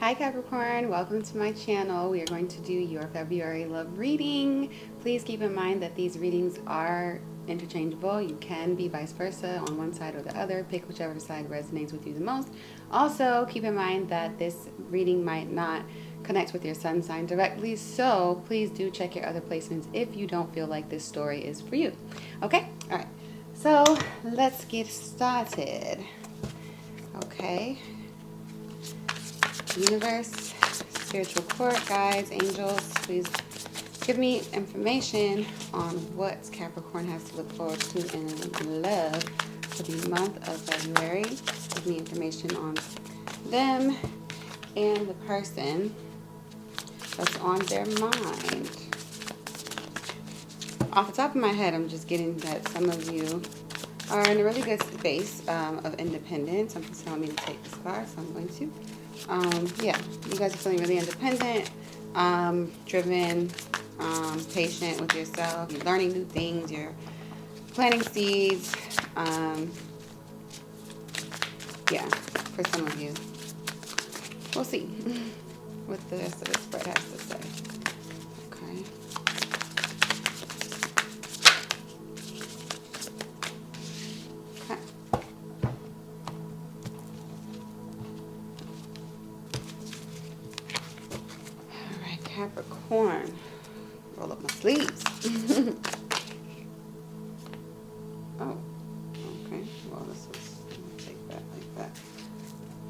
Hi Capricorn, welcome to my channel. We are going to do your February love reading. Please keep in mind that these readings are interchangeable. You can be vice versa on one side or the other. Pick whichever side resonates with you the most. Also, keep in mind that this reading might not connect with your sun sign directly, so please do check your other placements if you don't feel like this story is for you. Okay? All right. So let's get started. Okay. Universe, spiritual court, guides, angels, please give me information on what Capricorn has to look forward to in love for the month of February. Give me information on them and the person that's on their mind. Off the top of my head, I'm just getting that some of you are in a really good space of independence. Something's telling me to take this card, so I'm going to. Yeah, you guys are feeling really independent, driven, patient with yourself. You're learning new things. You're planting seeds. Yeah, for some of you. We'll see what the rest of the spread has to say. Okay. Capricorn. Roll up my sleeves. Oh, okay. Well, this was, I'll take that like that.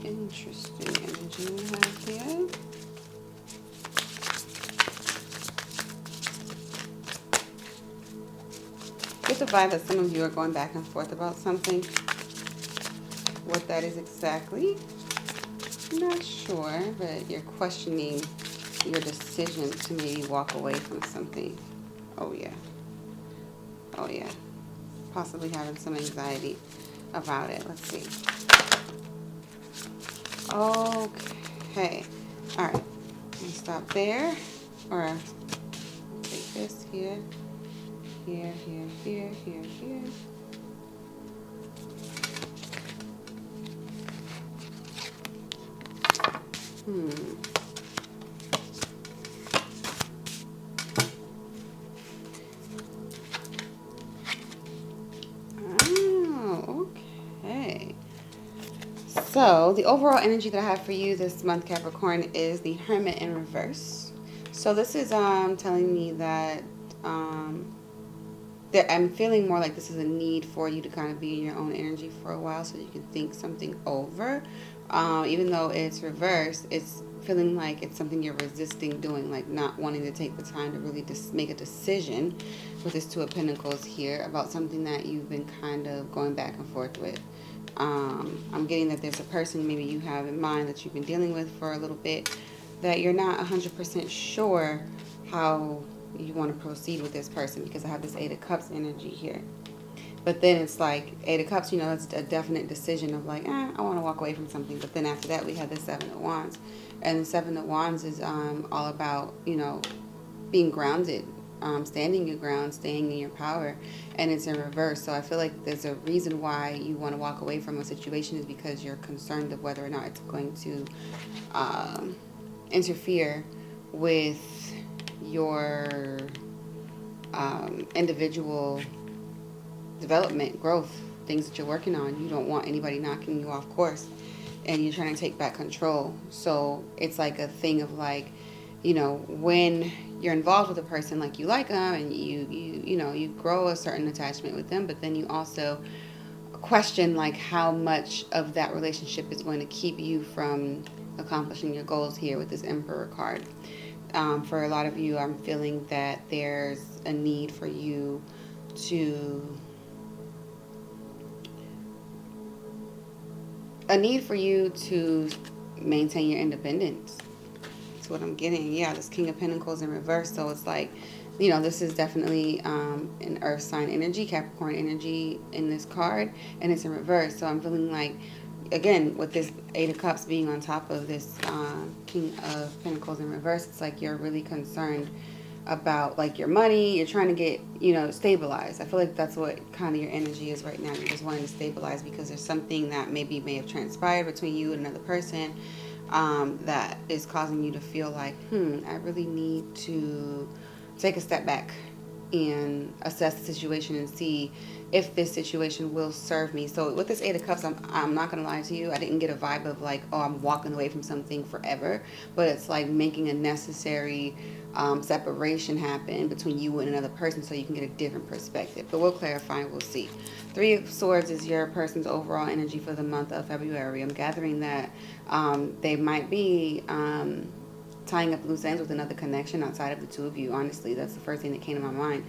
Interesting energy we have here. Get the vibe that some of you are going back and forth about something. What that is exactly, I'm not sure, but you're questioning your decision to maybe walk away from something. Oh yeah. Oh yeah. Possibly having some anxiety about it. Let's see. Okay. Alright. I'm gonna stop there. Or take this here. Here, here, here, here, here. So the overall energy that I have for you this month, Capricorn, is the Hermit in reverse. So this is telling me that that I'm feeling more like this is a need for you to kind of be in your own energy for a while so you can think something over. Even though it's reversed, it's feeling like it's something you're resisting doing, like not wanting to take the time to really just make a decision with this Two of Pentacles here about something that you've been kind of going back and forth with. I'm getting that there's a person maybe you have in mind that you've been dealing with for a little bit that you're not 100% sure how you want to proceed with this person, because I have this Eight of Cups energy here. But then it's like Eight of Cups, you know, it's a definite decision of like, I want to walk away from something. But then after that, we have the Seven of Wands. And the Seven of Wands is all about, you know, being grounded, standing your ground, staying in your power, and it's in reverse. So I feel like there's a reason why you want to walk away from a situation is because you're concerned of whether or not it's going to interfere with your individual development, growth, things that you're working on. You don't want anybody knocking you off course, and you're trying to take back control. So it's like a thing of like, you know, when you're involved with a person, like you like them and you grow a certain attachment with them, but then you also question like how much of that relationship is going to keep you from accomplishing your goals here with this Emperor card. For a lot of you, I'm feeling that there's a need for you to maintain your independence. That's what I'm getting. Yeah, this King of Pentacles in reverse. So it's like, you know, this is definitely an earth sign energy, Capricorn energy in this card, and it's in reverse. So I'm feeling like, again, with this Eight of Cups being on top of this King of Pentacles in reverse, it's like you're really concerned about like your money. You're trying to get, you know, stabilized. I feel like that's what kind of your energy is right now. You're just wanting to stabilize because there's something that maybe may have transpired between you and another person. that is causing you to feel like, I really need to take a step back and assess the situation and see if this situation will serve me. So with this Eight of Cups, I'm not going to lie to you, I didn't get a vibe of like, oh, I'm walking away from something forever, but it's like making a necessary separation happen between you and another person so you can get a different perspective. But we'll clarify and we'll see. Three of Swords is your person's overall energy for the month of February. I'm gathering that they might be tying up loose ends with another connection outside of the two of you. Honestly, that's the first thing that came to my mind.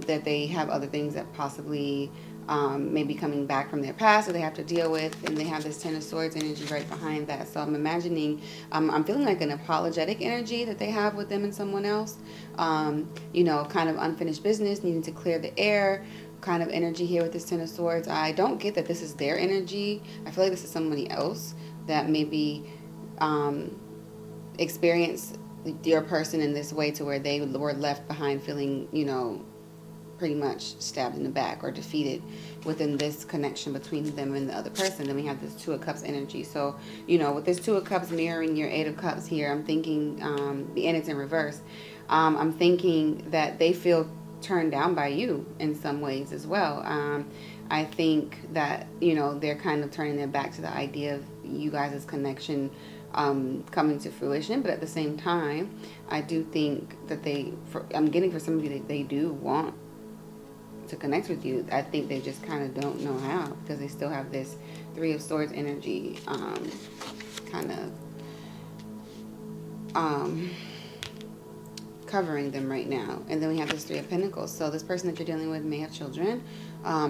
That they have other things that possibly may be coming back from their past that they have to deal with, and they have this Ten of Swords energy right behind that. So I'm imagining, I'm feeling like an apologetic energy that they have with them and someone else. You know, kind of unfinished business, needing to clear the air kind of energy here with this Ten of Swords. I don't get that this is their energy. I feel like this is somebody else that maybe experience your person in this way to where they were left behind feeling, you know, pretty much stabbed in the back or defeated within this connection between them and the other person. Then we have this Two of Cups energy. So, you know, with this Two of Cups mirroring your Eight of Cups here, I'm thinking, and it's in reverse, I'm thinking that they feel turned down by you in some ways as well. I think that, you know, they're kind of turning their back to the idea of you guys' connection coming to fruition, but at the same time, I do think that I'm getting for some of you that they do want to connect with you. I think they just kind of don't know how, because they still have this Three of Swords energy kind of covering them right now. And then we have this Three of Pentacles. So this person that you're dealing with may have children.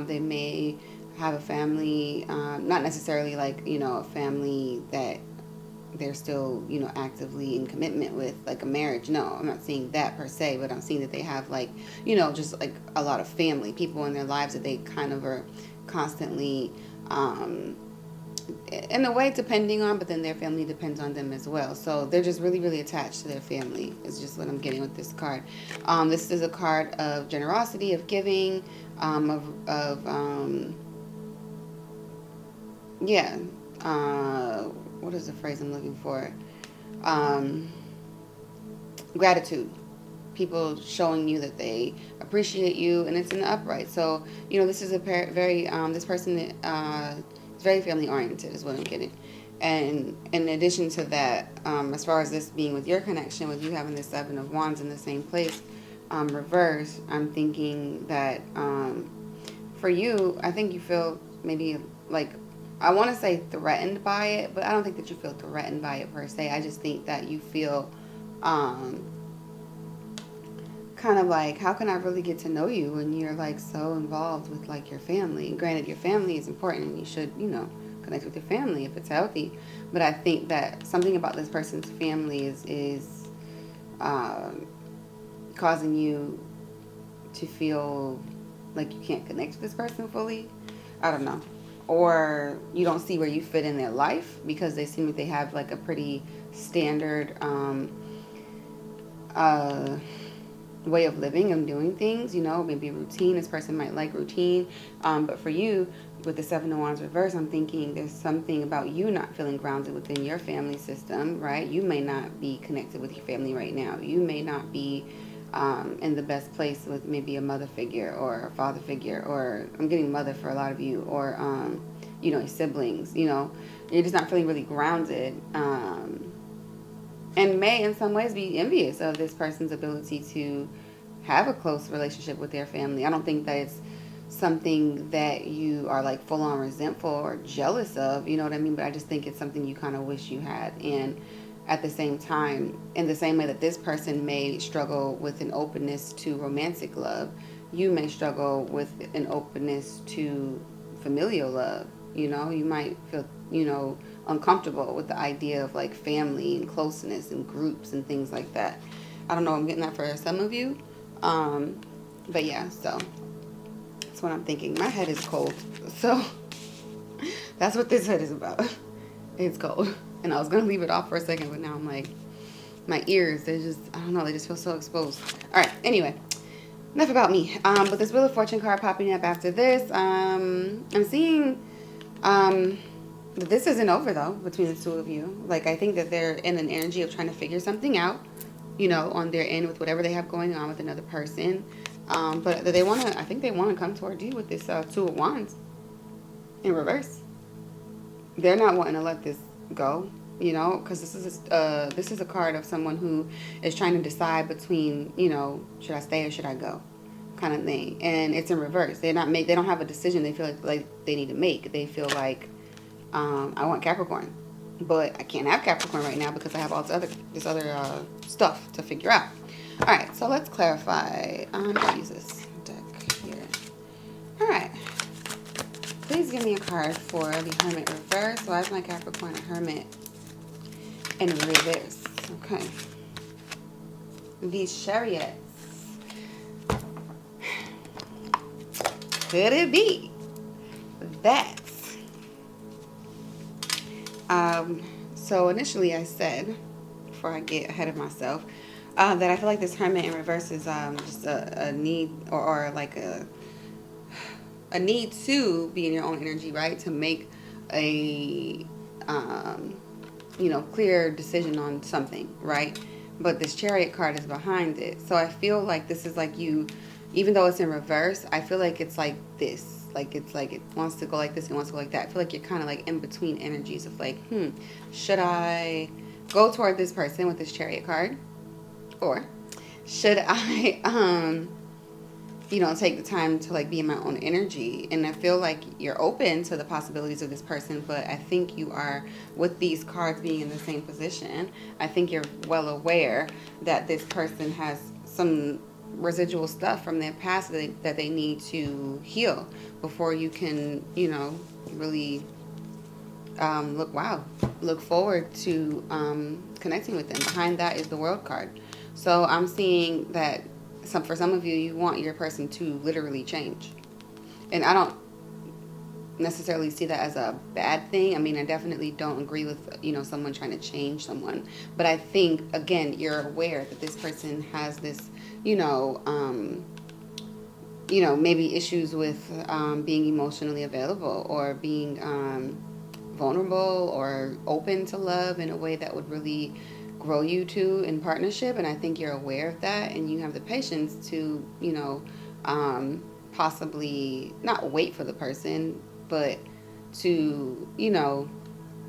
They may have a family, not necessarily like, you know, a family that they're still, you know, actively in commitment with, like a marriage. No, I'm not seeing that per se, but I'm seeing that they have, like, you know, just like a lot of family people in their lives that they kind of are constantly in a way depending on, but then their family depends on them as well. So they're just really, really attached to their family is just what I'm getting with this card. This is a card of generosity, of giving, what is the phrase I'm looking for? Gratitude. People showing you that they appreciate you, and it's in the upright. So, you know, this is a very, this person is very family oriented is what I'm getting. And in addition to that, as far as this being with your connection, with you having the Seven of Wands in the same place, reverse, I'm thinking that for you, I think you feel maybe like, I want to say threatened by it, but I don't think that you feel threatened by it per se. I just think that you feel kind of like, how can I really get to know you when you're like so involved with like your family? Granted, your family is important and you should, you know, connect with your family if it's healthy. But I think that something about this person's family is causing you to feel like you can't connect with this person fully. I don't know. Or you don't see where you fit in their life because they seem like they have like a pretty standard way of living and doing things, you know, maybe routine. This person might like routine. But for you, with the Seven of Wands reverse, I'm thinking there's something about you not feeling grounded within your family system, right? You may not be connected with your family right now. You may not be in the best place with maybe a mother figure or a father figure, or I'm getting mother for a lot of you, or, you know, siblings, you know, you're just not feeling really grounded, and may in some ways be envious of this person's ability to have a close relationship with their family. I don't think that it's something that you are like full on resentful or jealous of, you know what I mean? But I just think it's something you kind of wish you had. And at the same time, in the same way that this person may struggle with an openness to romantic love, you may struggle with an openness to familial love. You know, you might feel, you know, uncomfortable with the idea of like family and closeness and groups and things like that. I don't know, I'm getting that for some of you. But yeah, so that's what I'm thinking. My head is cold. So that's what this head is about. It's cold. And I was going to leave it off for a second, but now I'm like, my ears, they just, I don't know, they just feel so exposed. All right, anyway, enough about me. But this Wheel of Fortune card popping up after this, I'm seeing This isn't over though between the two of you. Like, I think that they're in an energy of trying to figure something out, you know, on their end with whatever they have going on with another person. But they want to. I think they want to come toward you with this Two of Wands in reverse. They're not wanting to let this go, you know, because this is a card of someone who is trying to decide between, you know, should I stay or should I go, kind of thing. And it's in reverse. They don't have a decision. They feel like they need to make. They feel like, I want Capricorn, but I can't have Capricorn right now because I have all this other stuff to figure out. All right, so let's clarify. I'll use this deck here. All right. Please give me a card for the Hermit reverse. Why is my Capricorn a Hermit in reverse? Okay. These Chariots. Could it be that? So initially I said, before I get ahead of myself, that I feel like this Hermit in reverse is just a need or like a need to be in your own energy, right? To make a, you know, clear decision on something, right? But this Chariot card is behind it. So I feel like this is like you, even though it's in reverse, I feel like it's like this. Like it's like it wants to go like this, it wants to go like that. I feel like you're kind of like in between energies of like, should I go toward this person with this Chariot card? Or should I, you know, take the time to like be in my own energy? And I feel like you're open to the possibilities of this person, but I think you are, with these cards being in the same position, I think you're well aware that this person has some residual stuff from their past that they need to heal before you can, you know, really look forward to connecting with them. Behind that is the World card. So I'm seeing that for some of you, you want your person to literally change. And I don't necessarily see that as a bad thing. I mean, I definitely don't agree with, you know, someone trying to change someone. But I think, again, you're aware that this person has this, you know, maybe issues with being emotionally available or being vulnerable or open to love in a way that would really grow you two in partnership. And I think you're aware of that, and you have the patience to, you know, possibly not wait for the person, but to, you know,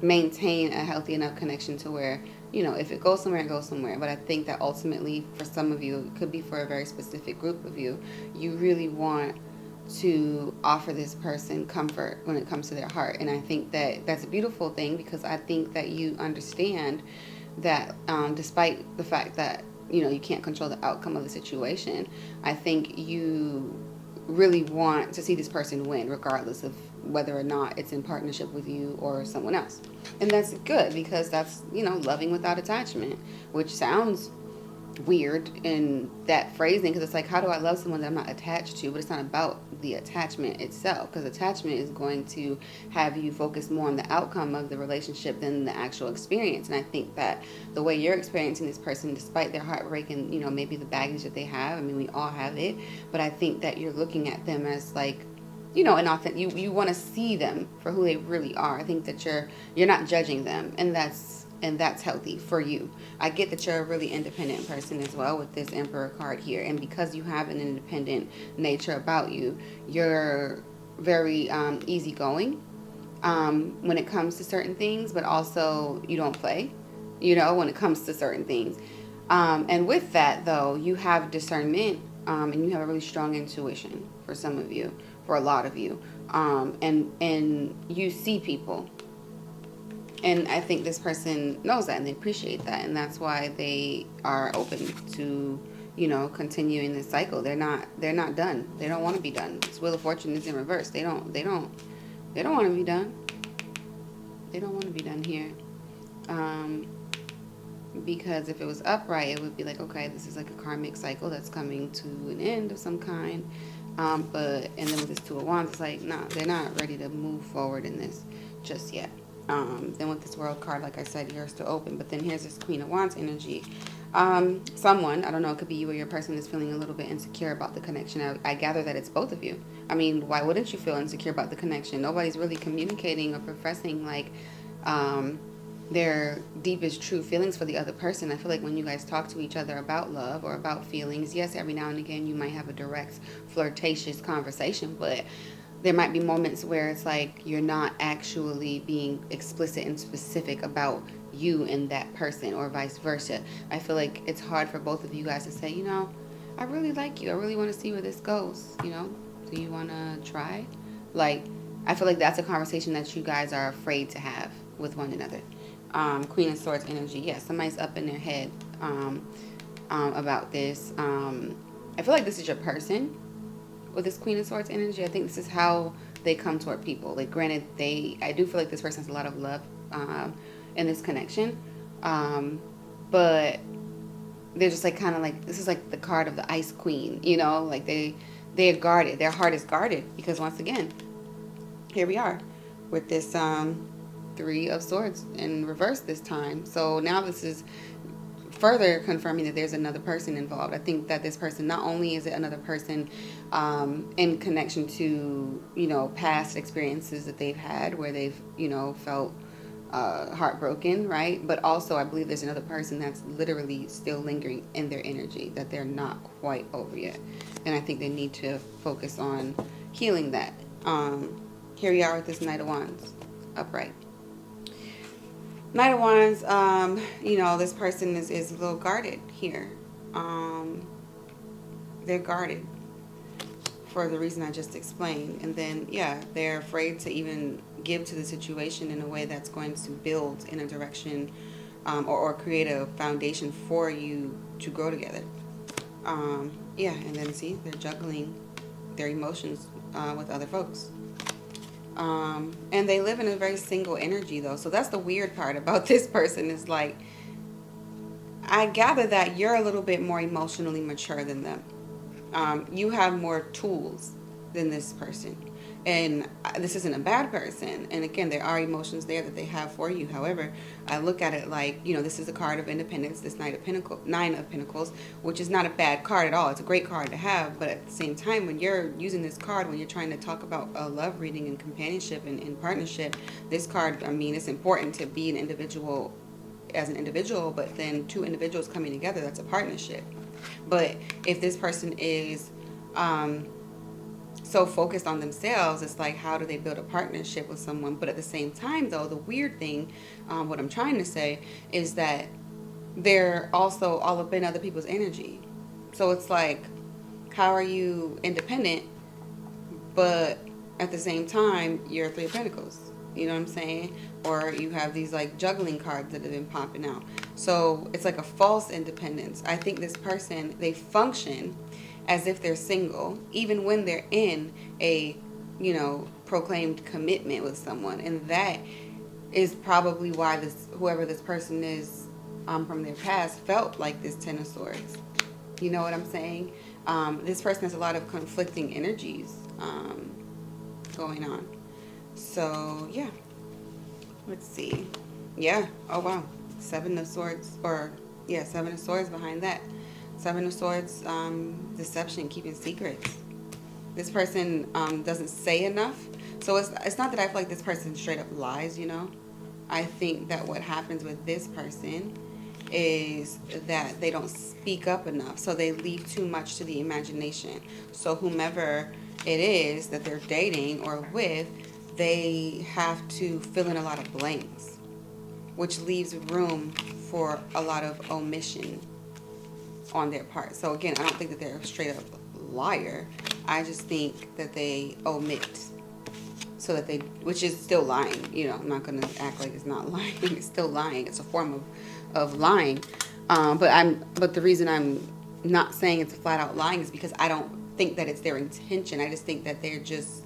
maintain a healthy enough connection to where, you know, if it goes somewhere, it goes somewhere. But I think that ultimately, for some of you, it could be for a very specific group of you, you really want to offer this person comfort when it comes to their heart. And I think that that's a beautiful thing, because I think that you understand that despite the fact that, you know, you can't control the outcome of the situation, I think you really want to see this person win, regardless of whether or not it's in partnership with you or someone else. And that's good, because that's, you know, loving without attachment, which sounds weird in that phrasing, because it's like, how do I love someone that I'm not attached to? But it's not about the attachment itself, because attachment is going to have you focus more on the outcome of the relationship than the actual experience. And I think that the way you're experiencing this person, despite their heartbreak and, you know, maybe the baggage that they have, I mean, we all have it, but I think that you're looking at them as like, you know, an authentic, you want to see them for who they really are. I think that you're not judging them, and that's healthy for you. I get that you're a really independent person as well with this Emperor card here. And because you have an independent nature about you, you're very easygoing when it comes to certain things, but also you don't play, you know, when it comes to certain things. And with that, though, you have discernment and you have a really strong intuition for some of you, for a lot of you. And you see people. And I think this person knows that, and they appreciate that, and that's why they are open to, you know, continuing this cycle. They're not done. They don't want to be done. This Wheel of Fortune is in reverse. They don't want to be done. They don't want to be done here. Because if it was upright, it would be like, okay, this is like a karmic cycle that's coming to an end of some kind. And then with this Two of Wands, it's like, nah, they're not ready to move forward in this just yet. Then with this World card, like I said, you're still open. But then here's this Queen of Wands energy. Someone, I don't know, it could be you or your person, is feeling a little bit insecure about the connection. I gather that it's both of you. I mean, why wouldn't you feel insecure about the connection? Nobody's really communicating or professing like their deepest true feelings for the other person. I feel like when you guys talk to each other about love or about feelings, yes, every now and again you might have a direct flirtatious conversation, but there might be moments where it's like you're not actually being explicit and specific about you and that person, or vice versa. I feel like it's hard for both of you guys to say, you know, I really like you, I really want to see where this goes, you know, do you want to try? Like, I feel like that's a conversation that you guys are afraid to have with one another. Queen of Swords energy, yes, somebody's up in their head about this. I feel like this is your person with this Queen of Swords energy. I think this is how they come toward people. Like, granted, I do feel like this person has a lot of love in this connection, but they're just like kind of like, this is like the card of the Ice Queen, you know, like they're guarded. Their heart is guarded because, once again, here we are with this Three of Swords in reverse this time. So now this is further confirming that there's another person involved. I think that this person, not only is it another person in connection to, you know, past experiences that they've had where they've, you know, felt heartbroken, right? But also I believe there's another person that's literally still lingering in their energy that they're not quite over yet. And I think they need to focus on healing that. Here we are with this Knight of Wands upright. Knight of Wands, you know, this person is a little guarded here. They're guarded for the reason I just explained. And then, yeah, they're afraid to even give to the situation in a way that's going to build in a direction or create a foundation for you to grow together. Yeah, and then see, they're juggling their emotions with other folks. And they live in a very single energy, though. So that's the weird part about this person, is like, I gather that you're a little bit more emotionally mature than them. You have more tools than this person. And this isn't a bad person. And again, there are emotions there that they have for you. However, I look at it like, you know, this is a card of independence, this Nine of Pentacles, which is not a bad card at all. It's a great card to have. But at the same time, when you're using this card, when you're trying to talk about a love reading and companionship and partnership, this card, I mean, it's important to be an individual as an individual, but then two individuals coming together, that's a partnership. But if this person is so focused on themselves, it's like, how do they build a partnership with someone? But at the same time, though, the weird thing, what I'm trying to say is that they're also all up in other people's energy. So it's like, how are you independent, but at the same time, you're Three of Pentacles? You know what I'm saying? Or you have these like juggling cards that have been popping out. So it's like a false independence. I think this person, they function as if they're single, even when they're in a, you know, proclaimed commitment with someone. And that is probably why whoever this person is from their past felt like this Ten of Swords. You know what I'm saying? This person has a lot of conflicting energies going on. So, yeah. Let's see. Yeah. Oh, wow. Seven of Swords. Seven of Swords behind that. Seven of Swords, deception, keeping secrets. This person doesn't say enough. So it's not that I feel like this person straight up lies, you know. I think that what happens with this person is that they don't speak up enough. So they leave too much to the imagination. So whomever it is that they're dating or with, they have to fill in a lot of blanks, which leaves room for a lot of omission on their part. So again, I don't think that they're a straight up liar. I just think that they omit, so that they, which is still lying. You know, I'm not going to act like it's not lying. It's still lying. It's a form of lying. But the reason I'm not saying it's a flat out lying is because I don't think that it's their intention. I just think that they're just,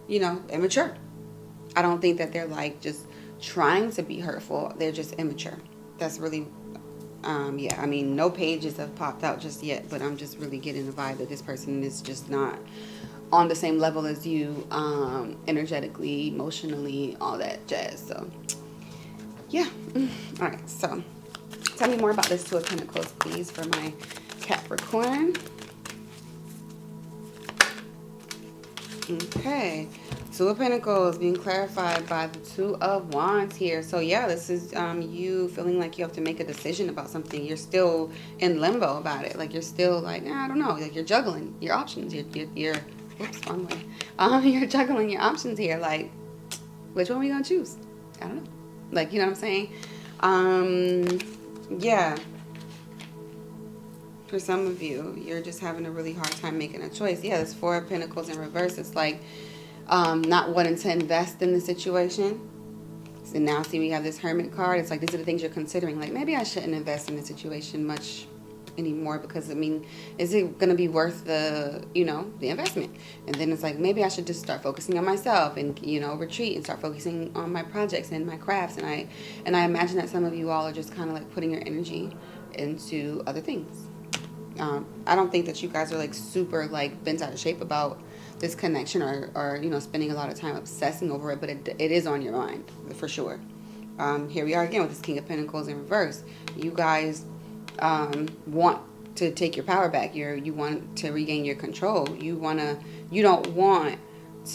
you know, immature. I don't think that they're like just trying to be hurtful. They're just immature. That's really, yeah, I mean, no pages have popped out just yet, but I'm just really getting the vibe that this person is just not on the same level as you, energetically, emotionally, all that jazz. So, yeah. All right. So, Tell me more about this Two of Pentacles, please, for my Capricorn. Okay, Two of Pentacles being clarified by the Two of Wands here. So yeah, this is you feeling like you have to make a decision about something. You're still in limbo about it. Like you're still like, I don't know. Like you're juggling your options. You're whoops, wrong way. You're juggling your options here. Like, which one are we gonna choose? I don't know. Like, you know what I'm saying? Yeah. For some of you, you're just having a really hard time making a choice. Yeah, this Four of Pentacles in reverse. It's like not wanting to invest in the situation. So now see we have this Hermit card. It's like these are the things you're considering. Like maybe I shouldn't invest in the situation much anymore because, I mean, is it going to be worth the, the investment? And then it's like maybe I should just start focusing on myself and, retreat and start focusing on my projects and my crafts. And I imagine that some of you all are just kind of like putting your energy into other things. I don't think that you guys are like super like bent out of shape about this connection or spending a lot of time obsessing over it, but it is on your mind for sure. Here we are again with this King of Pentacles in reverse. You guys want to take your power back. You want to regain your control. You don't want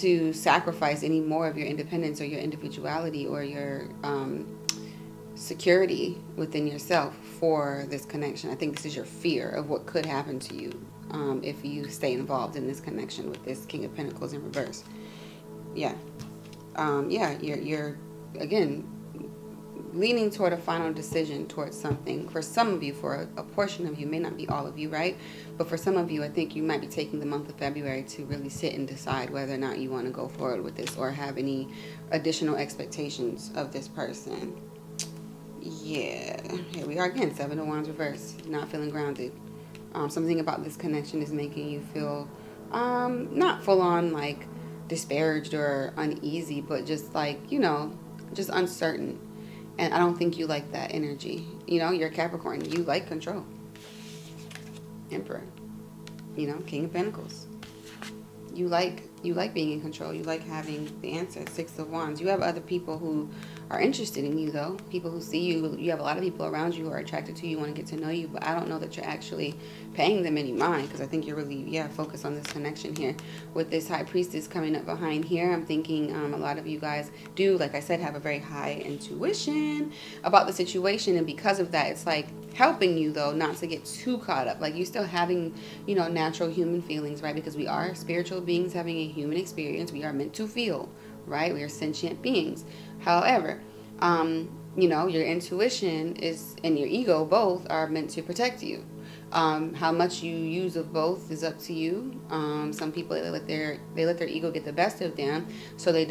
to sacrifice any more of your independence or your individuality or your security within yourself for this connection. I think this is your fear of what could happen to you if you stay involved in this connection with this King of Pentacles in reverse. Yeah. You're again leaning toward a final decision towards something. For some of you, for a portion of you, may not be all of you, right? But for some of you, I think you might be taking the month of February to really sit and decide whether or not you want to go forward with this or have any additional expectations of this person. Yeah, here we are again, Seven of Wands reverse. Not feeling grounded. Something about this connection is making you feel not full on like disparaged or uneasy, but just like, just uncertain. And I don't think you like that energy. You're a Capricorn. You like control. Emperor. King of Pentacles. You like being in control. You like having the answer. Six of Wands. You have other people who are interested in you, though. People who see you. You have a lot of people around you who are attracted to you, want to get to know you. But I don't know that you're actually paying them any mind, because I think you're really, focused on this connection here. With this High Priestess coming up behind here, I'm thinking a lot of you guys do, like I said, have a very high intuition about the situation. And because of that, it's like helping you, though, not to get too caught up. Like, you're still having, natural human feelings, right? Because we are spiritual beings having a human experience. We are meant to feel, right? We are sentient beings. However, your intuition is and your ego both are meant to protect you. How much you use of both is up to you. Some people, they let their ego get the best of them, so they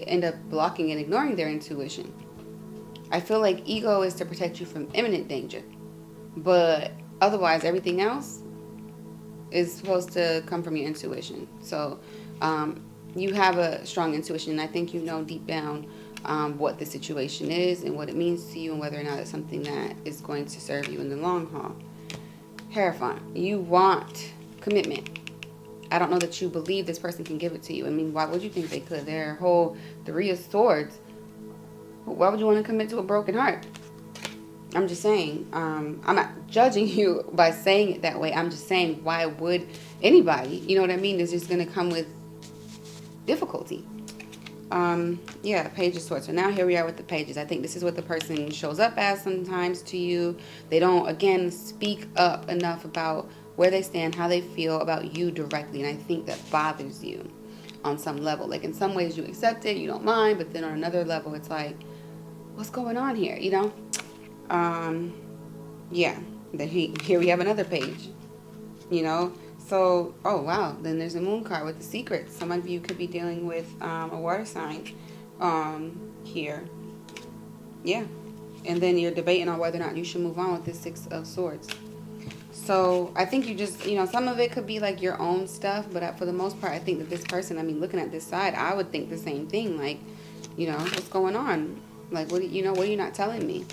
end up blocking and ignoring their intuition. I feel like ego is to protect you from imminent danger, but otherwise everything else is supposed to come from your intuition. So you have a strong intuition, and I think deep down what the situation is and what it means to you and whether or not it's something that is going to serve you in the long haul. Hierophant, you want commitment. I don't know that you believe this person can give it to you. I mean, why would you think they could? Their whole Three of Swords. Why would you want to commit to a broken heart? I'm just saying, I'm not judging you by saying it that way. I'm just saying, why would anybody, you know what I mean, is just going to come with difficulty. Page of Swords. So now here we are with the Pages. I think this is what the person shows up as sometimes to you. They don't, again, speak up enough about where they stand, how they feel about you directly. And I think that bothers you on some level. Like, in some ways you accept it, you don't mind, but then on another level it's like, what's going on here, Then here we have another page, So, oh, wow. Then there's a Moon card with the Secret. Some of you could be dealing with a water sign here. Yeah. And then you're debating on whether or not you should move on with this Six of Swords. So I think you just, some of it could be like your own stuff. But for the most part, I think that this person, looking at this side, I would think the same thing. Like, what's going on? Like, what are you not telling me?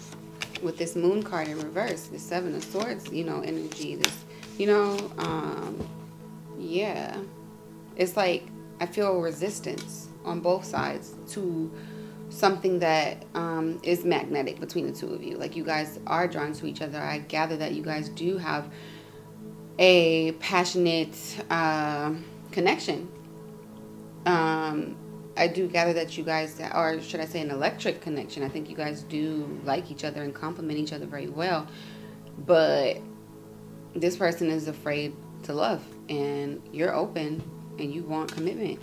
With this Moon card in reverse, the Seven of Swords, energy, this, it's like I feel resistance on both sides to something that is magnetic between the two of you. Like, you guys are drawn to each other. I gather that you guys do have a passionate connection. I do gather that you guys, or should I say an electric connection. I think you guys do like each other and complement each other very well. But this person is afraid to love, and you're open and you want commitment.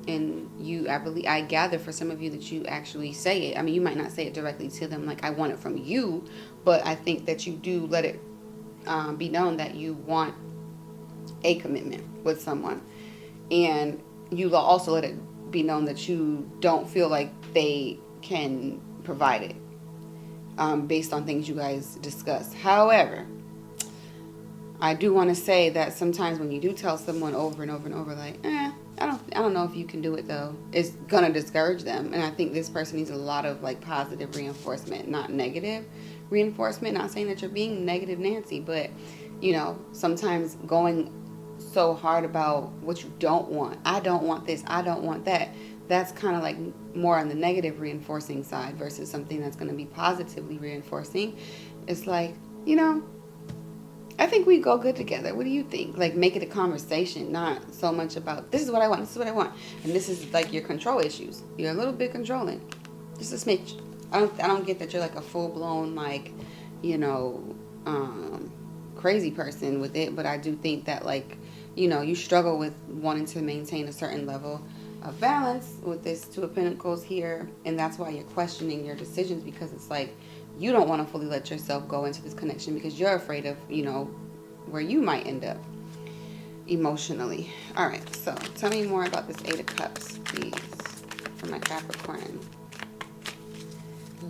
And I gather for some of you that you actually say it. I mean, you might not say it directly to them, like, I want it from you, but I think that you do let it be known that you want a commitment with someone. And you also let it be known that you don't feel like they can provide it based on things you guys discuss. However, I do want to say that sometimes when you do tell someone over and over and over, like, I don't know if you can do it though, it's gonna discourage them. And I think this person needs a lot of like positive reinforcement, not negative reinforcement. Not saying that you're being negative Nancy, but you know, sometimes going so hard about what you don't want. I don't want this, I don't want that. That's kind of like more on the negative reinforcing side versus something that's going to be positively reinforcing. It's like, you know, I think we go good together. What do you think? Like, make it a conversation, not so much about this is what I want, this is what I want. And this is like your control issues. You're a little bit controlling. Just a smidge. I don't get that you're like a full-blown, like, you know, crazy person with it. But I do think that, like, you know, you struggle with wanting to maintain a certain level of balance with this Two of Pentacles here. And that's why you're questioning your decisions, because it's like, you don't want to fully let yourself go into this connection because you're afraid of, you know, where you might end up emotionally. All right, so tell me more about this Eight of Cups, please, for my Capricorn.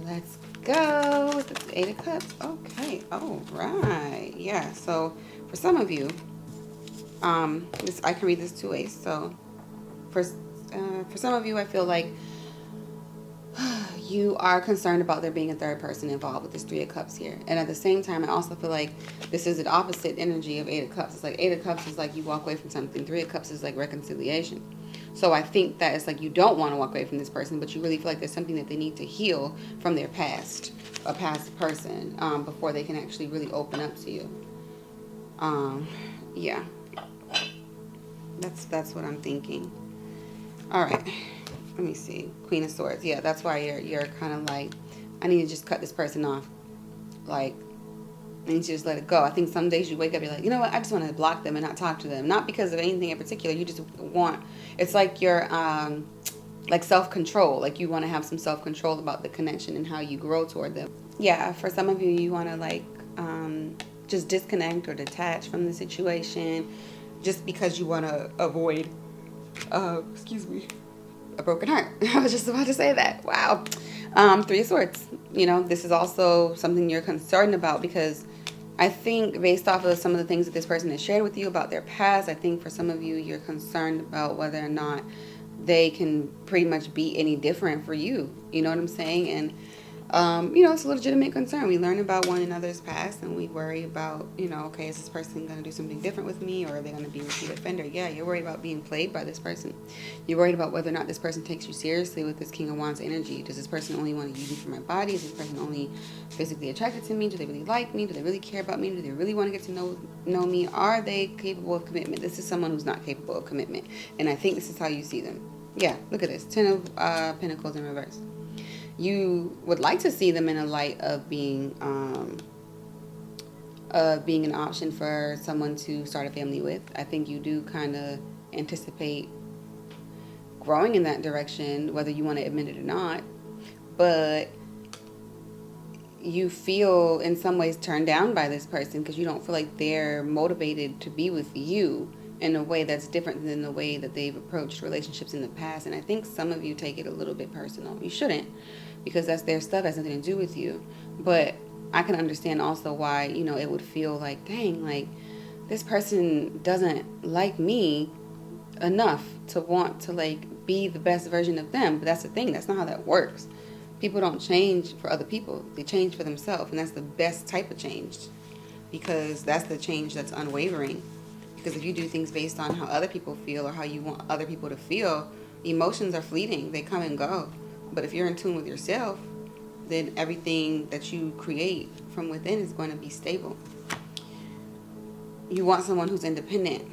Let's go with this Eight of Cups. Okay, all right. Yeah, so for some of you, I can read this two ways. So for some of you, I feel like you are concerned about there being a third person involved with this Three of Cups here. And at the same time, I also feel like this is an opposite energy of Eight of Cups. It's like Eight of Cups is like you walk away from something. Three of Cups is like reconciliation. So I think that it's like you don't want to walk away from this person, but you really feel like there's something that they need to heal from their past, a past person, before they can actually really open up to you. Yeah. That's what I'm thinking. All right. Let me see. Queen of Swords. Yeah, that's why you're kind of like, I need to just cut this person off. Like, I need to just let it go. I think some days you wake up, you're like, you know what? I just want to block them and not talk to them. Not because of anything in particular. You just want, it's like you're, like self-control. Like you want to have some self-control about the connection and how you grow toward them. Yeah, for some of you, you want to like, just disconnect or detach from the situation just because you want to avoid, a broken heart. I was just about to say that. Wow. Three of Swords. You know, this is also something you're concerned about because I think based off of some of the things that this person has shared with you about their past, I think for some of you, you're concerned about whether or not they can pretty much be any different for you. You know what I'm saying? And, you know, it's a legitimate concern. We learn about one another's past and we worry about, you know, okay, is this person going to do something different with me, or are they going to be a repeat offender? Yeah, you're worried about being played by this person. You're worried about whether or not this person takes you seriously with this King of Wands energy. Does this person only want to use me for my body? Is this person only physically attracted to me? Do they really like me? Do they really care about me? Do they really want to get to know me? Are they capable of commitment? This is someone who's not capable of commitment. And I think this is how you see them. Yeah, look at this. 10 of Pentacles in reverse. You would like to see them in a light of being an option for someone to start a family with. I think you do kind of anticipate growing in that direction, whether you want to admit it or not. But you feel in some ways turned down by this person because you don't feel like they're motivated to be with you in a way that's different than the way that they've approached relationships in the past. And I think some of you take it a little bit personal. You shouldn't, because that's their stuff, has nothing to do with you. But I can understand also why, you know, it would feel like, dang, like this person doesn't like me enough to want to like be the best version of them. But that's the thing, that's not how that works. People don't change for other people, they change for themselves. And that's the best type of change, because that's the change that's unwavering. Because if you do things based on how other people feel or how you want other people to feel, emotions are fleeting. They come and go. But if you're in tune with yourself, then everything that you create from within is going to be stable. You want someone who's independent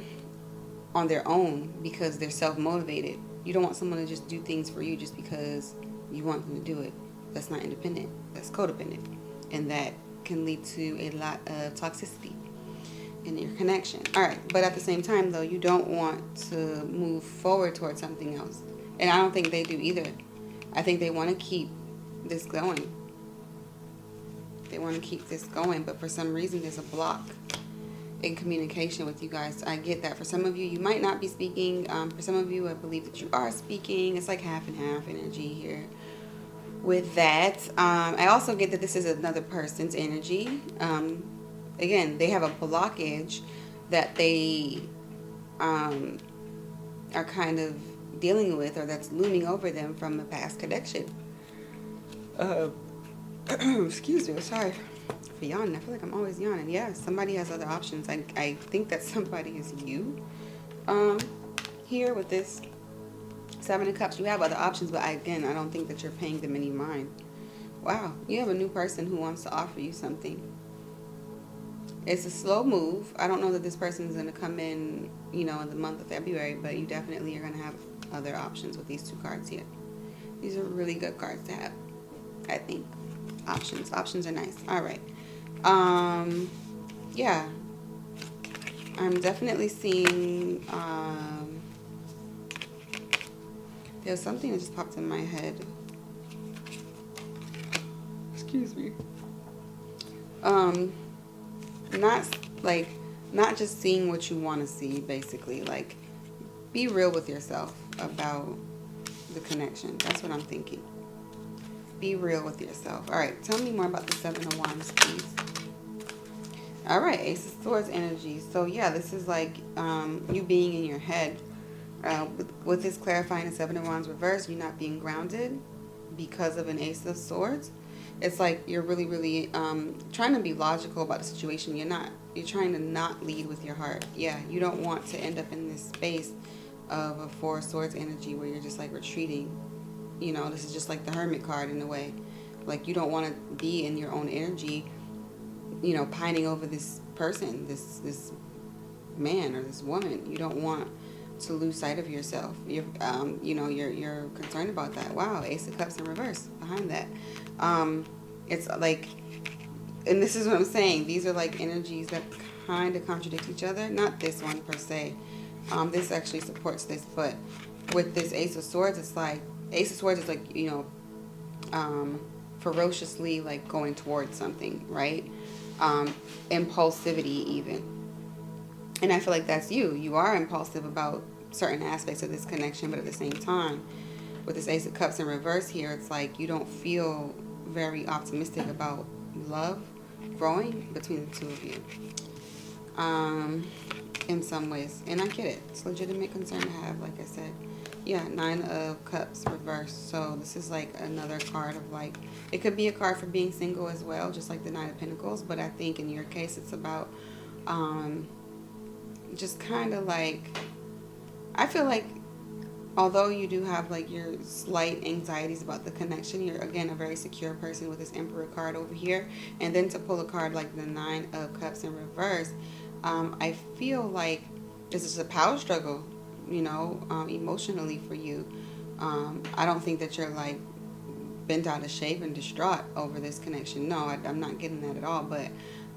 on their own because they're self-motivated. You don't want someone to just do things for you just because you want them to do it. That's not independent. That's codependent. And that can lead to a lot of toxicity in your connection. All right. But at the same time, though, you don't want to move forward towards something else. And I don't think they do either. I think they want to keep this going. They want to keep this going. But for some reason, there's a block in communication with you guys. I get that. For some of you, you might not be speaking. For some of you, I believe that you are speaking. It's like half and half energy here with that. I also get that this is another person's energy. Again, they have a blockage that they are kind of dealing with, or that's looming over them from a past connection. Excuse me, sorry for yawning. I feel like I'm always yawning. Yeah, somebody has other options. I think that somebody is you. Here with this Seven of Cups, you have other options, but I don't think that you're paying them any mind. Wow, you have a new person who wants to offer you something. It's a slow move. I don't know that this person is going to come in, in the month of February, but you definitely are going to have other options with these two cards here. These are really good cards to have, I think. Options are nice. All right. Yeah. I'm definitely seeing, there's something that just popped in my head. Excuse me. Not just seeing what you want to see, basically. Like, be real with yourself about the connection. That's what I'm thinking. Be real with yourself. All right, tell me more about the Seven of Wands, please. All right, Ace of Swords energy. So, yeah, this is like you being in your head. With this clarifying the Seven of Wands reverse, you not being grounded because of an Ace of Swords. It's like you're really, really trying to be logical about the situation. You're not. You're trying to not lead with your heart. Yeah, you don't want to end up in this space of a Four of Swords energy where you're just like retreating. This is just like the Hermit card in a way. Like, you don't want to be in your own energy, pining over this person, this man or this woman. You don't want to lose sight of yourself. You're concerned about that. Wow, Ace of Cups in reverse behind that. It's like, and this is what I'm saying. These are like energies that kind of contradict each other. Not this one per se. This actually supports this, but with this Ace of Swords, it's like Ace of Swords is like ferociously like going towards something, right? Impulsivity even. And I feel like that's you. You are impulsive about certain aspects of this connection, but at the same time, with this Ace of Cups in reverse here, it's like you don't feel very optimistic about love growing between the two of you. In some ways. And I get it. It's a legitimate concern to have, like I said. Yeah, Nine of Cups reverse. So this is like another card of like, it could be a card for being single as well, just like the Nine of Pentacles. But I think in your case, it's about just kind of like, I feel like although you do have like your slight anxieties about the connection, you're again a very secure person with this Emperor card over here. And then to pull a card like the Nine of Cups in reverse, I feel like this is a power struggle, emotionally for you. I don't think that you're like bent out of shape and distraught over this connection. No, I'm not getting that at all. But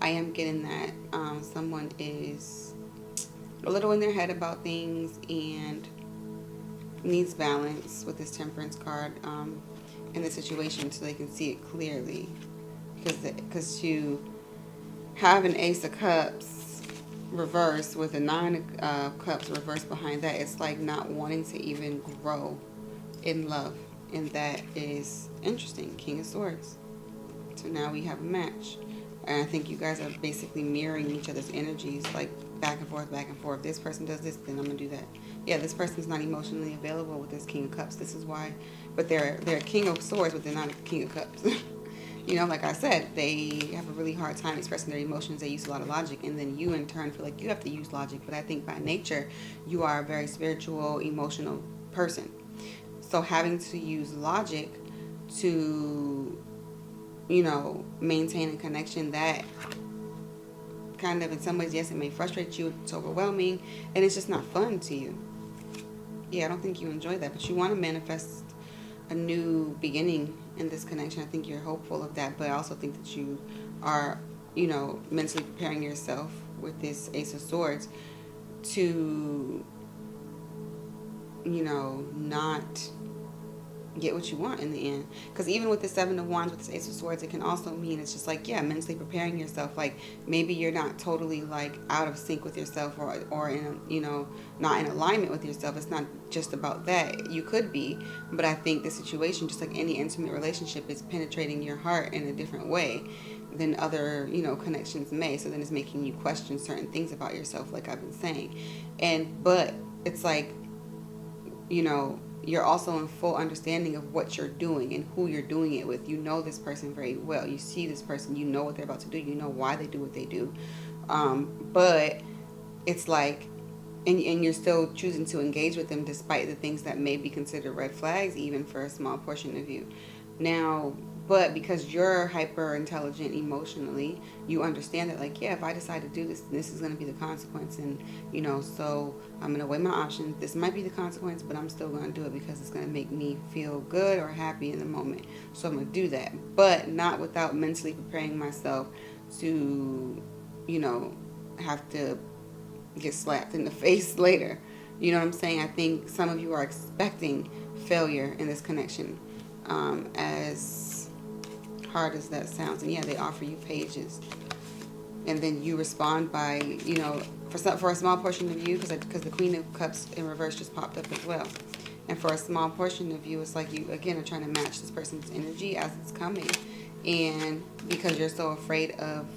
I am getting that someone is a little in their head about things and needs balance with this Temperance card in the situation so they can see it clearly. Because to have an Ace of Cups reverse with a Nine of Cups reverse behind that, it's like not wanting to even grow in love. And that is interesting. King of Swords. So now we have a match. And I think you guys are basically mirroring each other's energies, like back and forth, back and forth. This person does this, then I'm going to do that. Yeah, this person's not emotionally available with this King of Cups. This is why. But they're King of Swords, but they're not a King of Cups. Like I said, they have a really hard time expressing their emotions. They use a lot of logic. And then you, in turn, feel like you have to use logic. But I think by nature, you are a very spiritual, emotional person. So having to use logic to, you know, maintain a connection that kind of, in some ways, yes, it may frustrate you, it's overwhelming, and it's just not fun to you. Yeah, I don't think you enjoy that, but you want to manifest a new beginning in this connection. I think you're hopeful of that, but I also think that you are, you know, mentally preparing yourself with this Ace of Swords to, you know, not get what you want in the end. Because even with the Seven of Wands, with this Ace of Swords, it can also mean it's just like, yeah, mentally preparing yourself. Like, maybe you're not totally like out of sync with yourself, or in a, you know, not in alignment with yourself. It's not just about that. You could be, but I think the situation, just like any intimate relationship, is penetrating your heart in a different way than other, you know, connections may. So then it's making you question certain things about yourself, like I've been saying. But it's like, you know, you're also in full understanding of what you're doing and who you're doing it with. You know this person very well. You see this person. You know what they're about to do. You know why they do what they do. But it's like, and you're still choosing to engage with them despite the things that may be considered red flags, even for a small portion of you. Now, but because you're hyper intelligent emotionally, you understand that, like, yeah, if I decide to do this, this is going to be the consequence. And, you know, so I'm going to weigh my options. This might be the consequence, but I'm still going to do it because it's going to make me feel good or happy in the moment. So I'm going to do that, but not without mentally preparing myself to, you know, have to get slapped in the face later. You know what I'm saying? I think some of you are expecting failure in this connection, as hard as that sounds. And yeah, they offer you pages, and then you respond by, you know, for a small portion of you, because the Queen of Cups in reverse just popped up as well. And for a small portion of you, it's like you again are trying to match this person's energy as it's coming, and because you're so afraid of,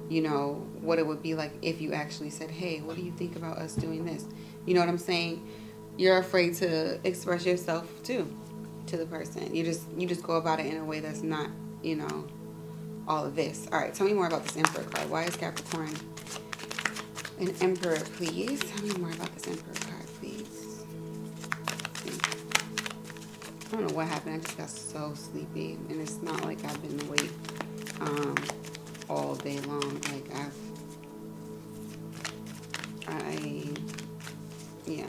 you know, what it would be like if you actually said, hey, what do you think about us doing this? You know what I'm saying? You're afraid to express yourself too to the person. You just go about it in a way that's not, you know, all of this. All right, tell me more about this Emperor card. Why is Capricorn an Emperor, please? Tell me more about this Emperor card, please. I don't know what happened. I just got so sleepy, and it's not like I've been awake all day long. Like yeah.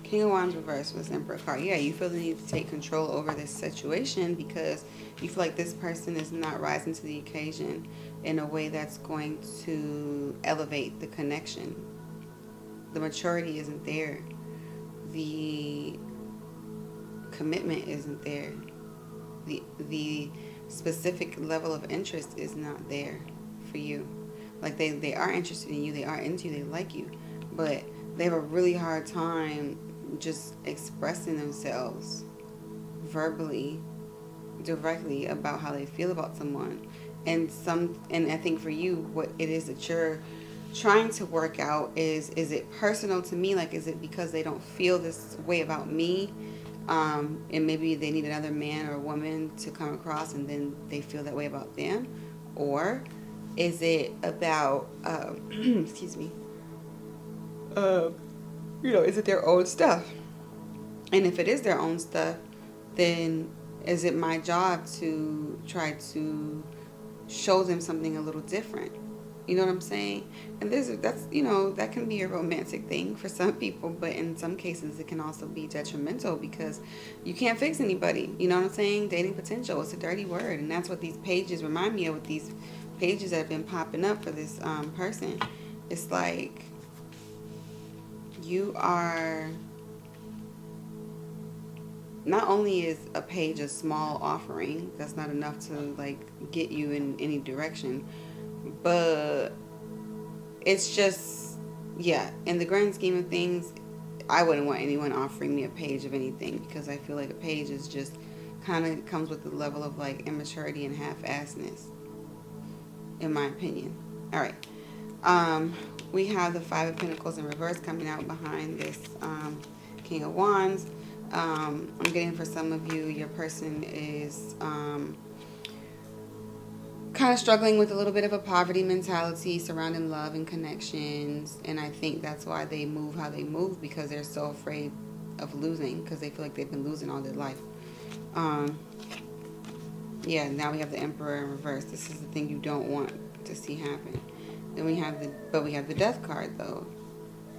King of Wands reverse was Emperor card. Yeah, you feel the need to take control over this situation because you feel like this person is not rising to the occasion in a way that's going to elevate the connection. The maturity isn't there. The commitment isn't there. The specific level of interest is not there for you. Like they are interested in you, they are into you, they like you, but they have a really hard time just expressing themselves verbally, directly about how they feel about someone. And I think for you, what it is that you're trying to work out is it personal to me? Like, is it because they don't feel this way about me? And maybe they need another man or woman to come across and then they feel that way about them? Or is it about, excuse me, you know, is it their own stuff? And if it is their own stuff, then is it my job to try to show them something a little different? You know what I'm saying? And that's, you know, that can be a romantic thing for some people, but in some cases it can also be detrimental because you can't fix anybody. You know what I'm saying? Dating potential, it's a dirty word, and that's what these pages remind me of, with these pages that have been popping up for this person. It's like you are, not only is a page a small offering, that's not enough to like get you in any direction, but it's just, yeah, in the grand scheme of things, I wouldn't want anyone offering me a page of anything because I feel like a page is just kind of comes with the level of like immaturity and half-assedness, in my opinion. All right. We have the Five of Pentacles in reverse coming out behind this King of Wands. I'm getting for some of you, your person is kind of struggling with a little bit of a poverty mentality surrounding love and connections. And I think that's why they move how they move, because they're so afraid of losing because they feel like they've been losing all their life. Yeah, now we have the Emperor in reverse. This is the thing you don't want to see happen. Then we have the Death card though,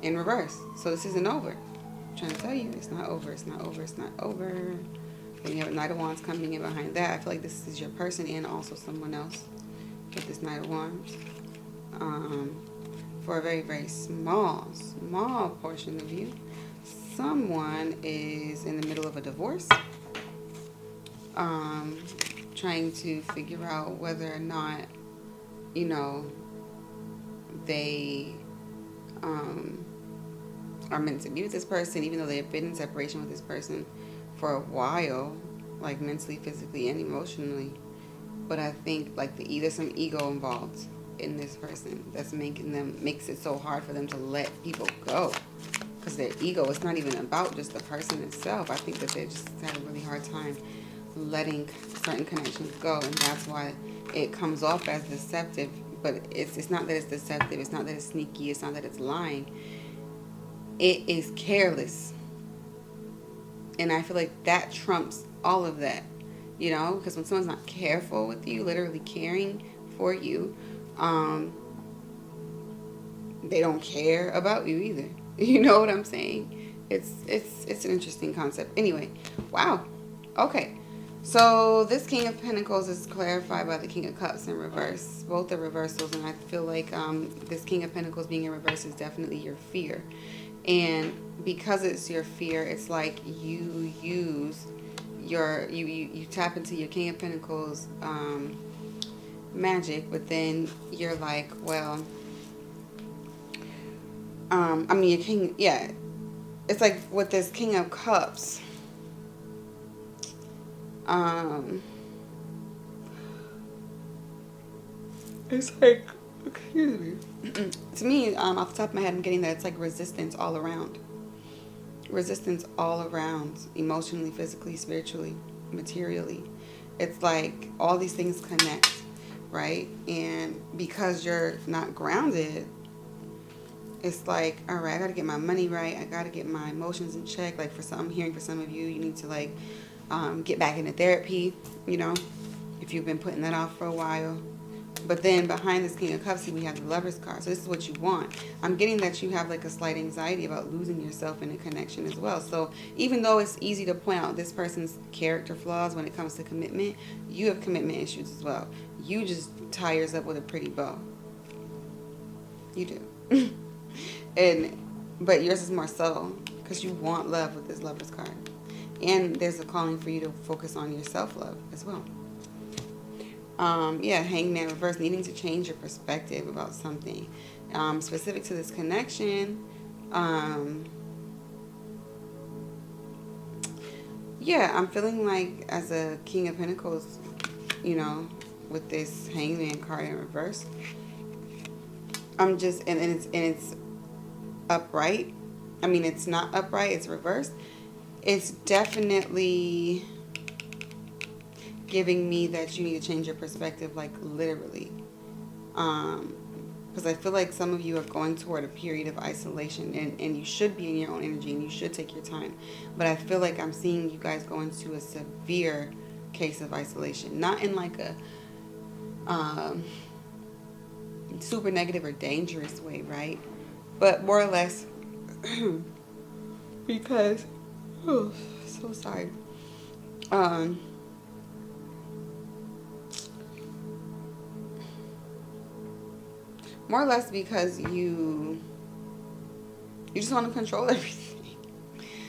in reverse. So this isn't over. I'm trying to tell you, it's not over. It's not over. It's not over. Then you have a Knight of Wands coming in behind that. I feel like this is your person and also someone else with this Knight of Wands. For a very, very small portion of you, someone is in the middle of a divorce. Trying to figure out whether or not, you know, they are meant to be with this person, even though they have been in separation with this person for a while, like mentally, physically, and emotionally. But I think like there's some ego involved in this person that's makes it so hard for them to let people go, because their ego, it's not even about just the person itself. I think that they just had a really hard time letting certain connections go, and that's why it comes off as deceptive. But it's not that it's deceptive, it's not that it's sneaky, it's not that it's lying. It is careless, and I feel like that trumps all of that, you know, because when someone's not careful with you, literally caring for you, they don't care about you either. You know what I'm saying? It's an interesting concept. Anyway, wow. Okay. So this King of Pentacles is clarified by the King of Cups in reverse. Both are reversals, and I feel like this King of Pentacles being in reverse is definitely your fear. And because it's your fear, it's like you use you tap into your King of Pentacles magic, but then you're like, well, I mean, your king, yeah. It's like with this King of Cups, it's like, excuse me. To me, off the top of my head, I'm getting that it's like resistance all around. Resistance all around, emotionally, physically, spiritually, materially. It's like all these things connect, right? And because you're not grounded, it's like, all right, I got to get my money right. I got to get my emotions in check. Like I'm hearing for some of you, you need to like get back into therapy, you know, if you've been putting that off for a while. But then behind this King of Cups, we have the Lover's card. So this is what you want. I'm getting that you have like a slight anxiety about losing yourself in a connection as well. So even though it's easy to point out this person's character flaws when it comes to commitment, you have commitment issues as well. You just tie yours up with a pretty bow. You do. But yours is more subtle because you want love with this Lover's card. And there's a calling for you to focus on your self-love as well. Yeah, Hangman reverse, needing to change your perspective about something. Specific to this connection, yeah, I'm feeling like as a King of Pentacles, you know, with this Hangman card in reverse, I'm just, and it's upright. I mean, it's not upright, it's reversed. It's definitely giving me that you need to change your perspective, like literally. Because I feel like some of you are going toward a period of isolation, and you should be in your own energy and you should take your time. But I feel like I'm seeing you guys go into a severe case of isolation. Not in like a super negative or dangerous way, right? But more or less because, oh, so sorry. More or less because you just want to control everything.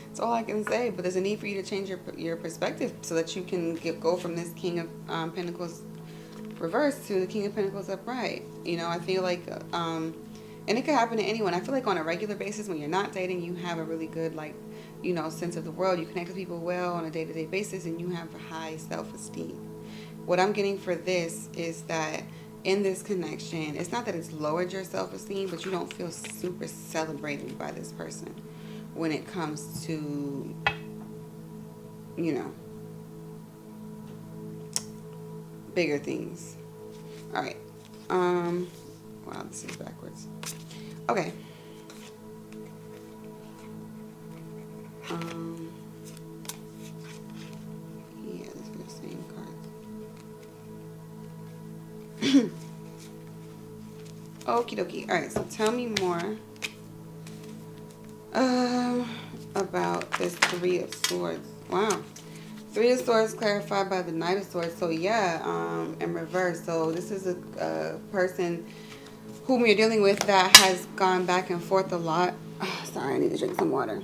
That's all I can say. But there's a need for you to change your perspective so that you can go from this King of Pentacles reverse to the King of Pentacles upright. You know, I feel like, and it could happen to anyone. I feel like on a regular basis when you're not dating, you have a really good, like, you know, sense of the world. You connect with people well on a day-to-day basis, and you have a high self-esteem. What I'm getting for this is that in this connection, it's not that it's lowered your self-esteem, but you don't feel super celebrated by this person when it comes to, you know, bigger things. All right. Wow, this is backwards. Okay. Okie dokie. All right, so tell me more about this Three of Swords. Wow. Three of Swords clarified by the Knight of Swords. So yeah, in reverse. So this is a person whom you're dealing with that has gone back and forth a lot. Oh, sorry, I need to drink some water.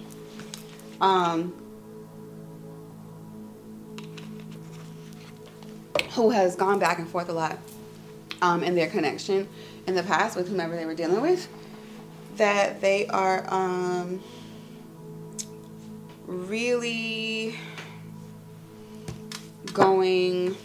Who has gone back and forth a lot in their connection in the past with whomever they were dealing with, that they are really going,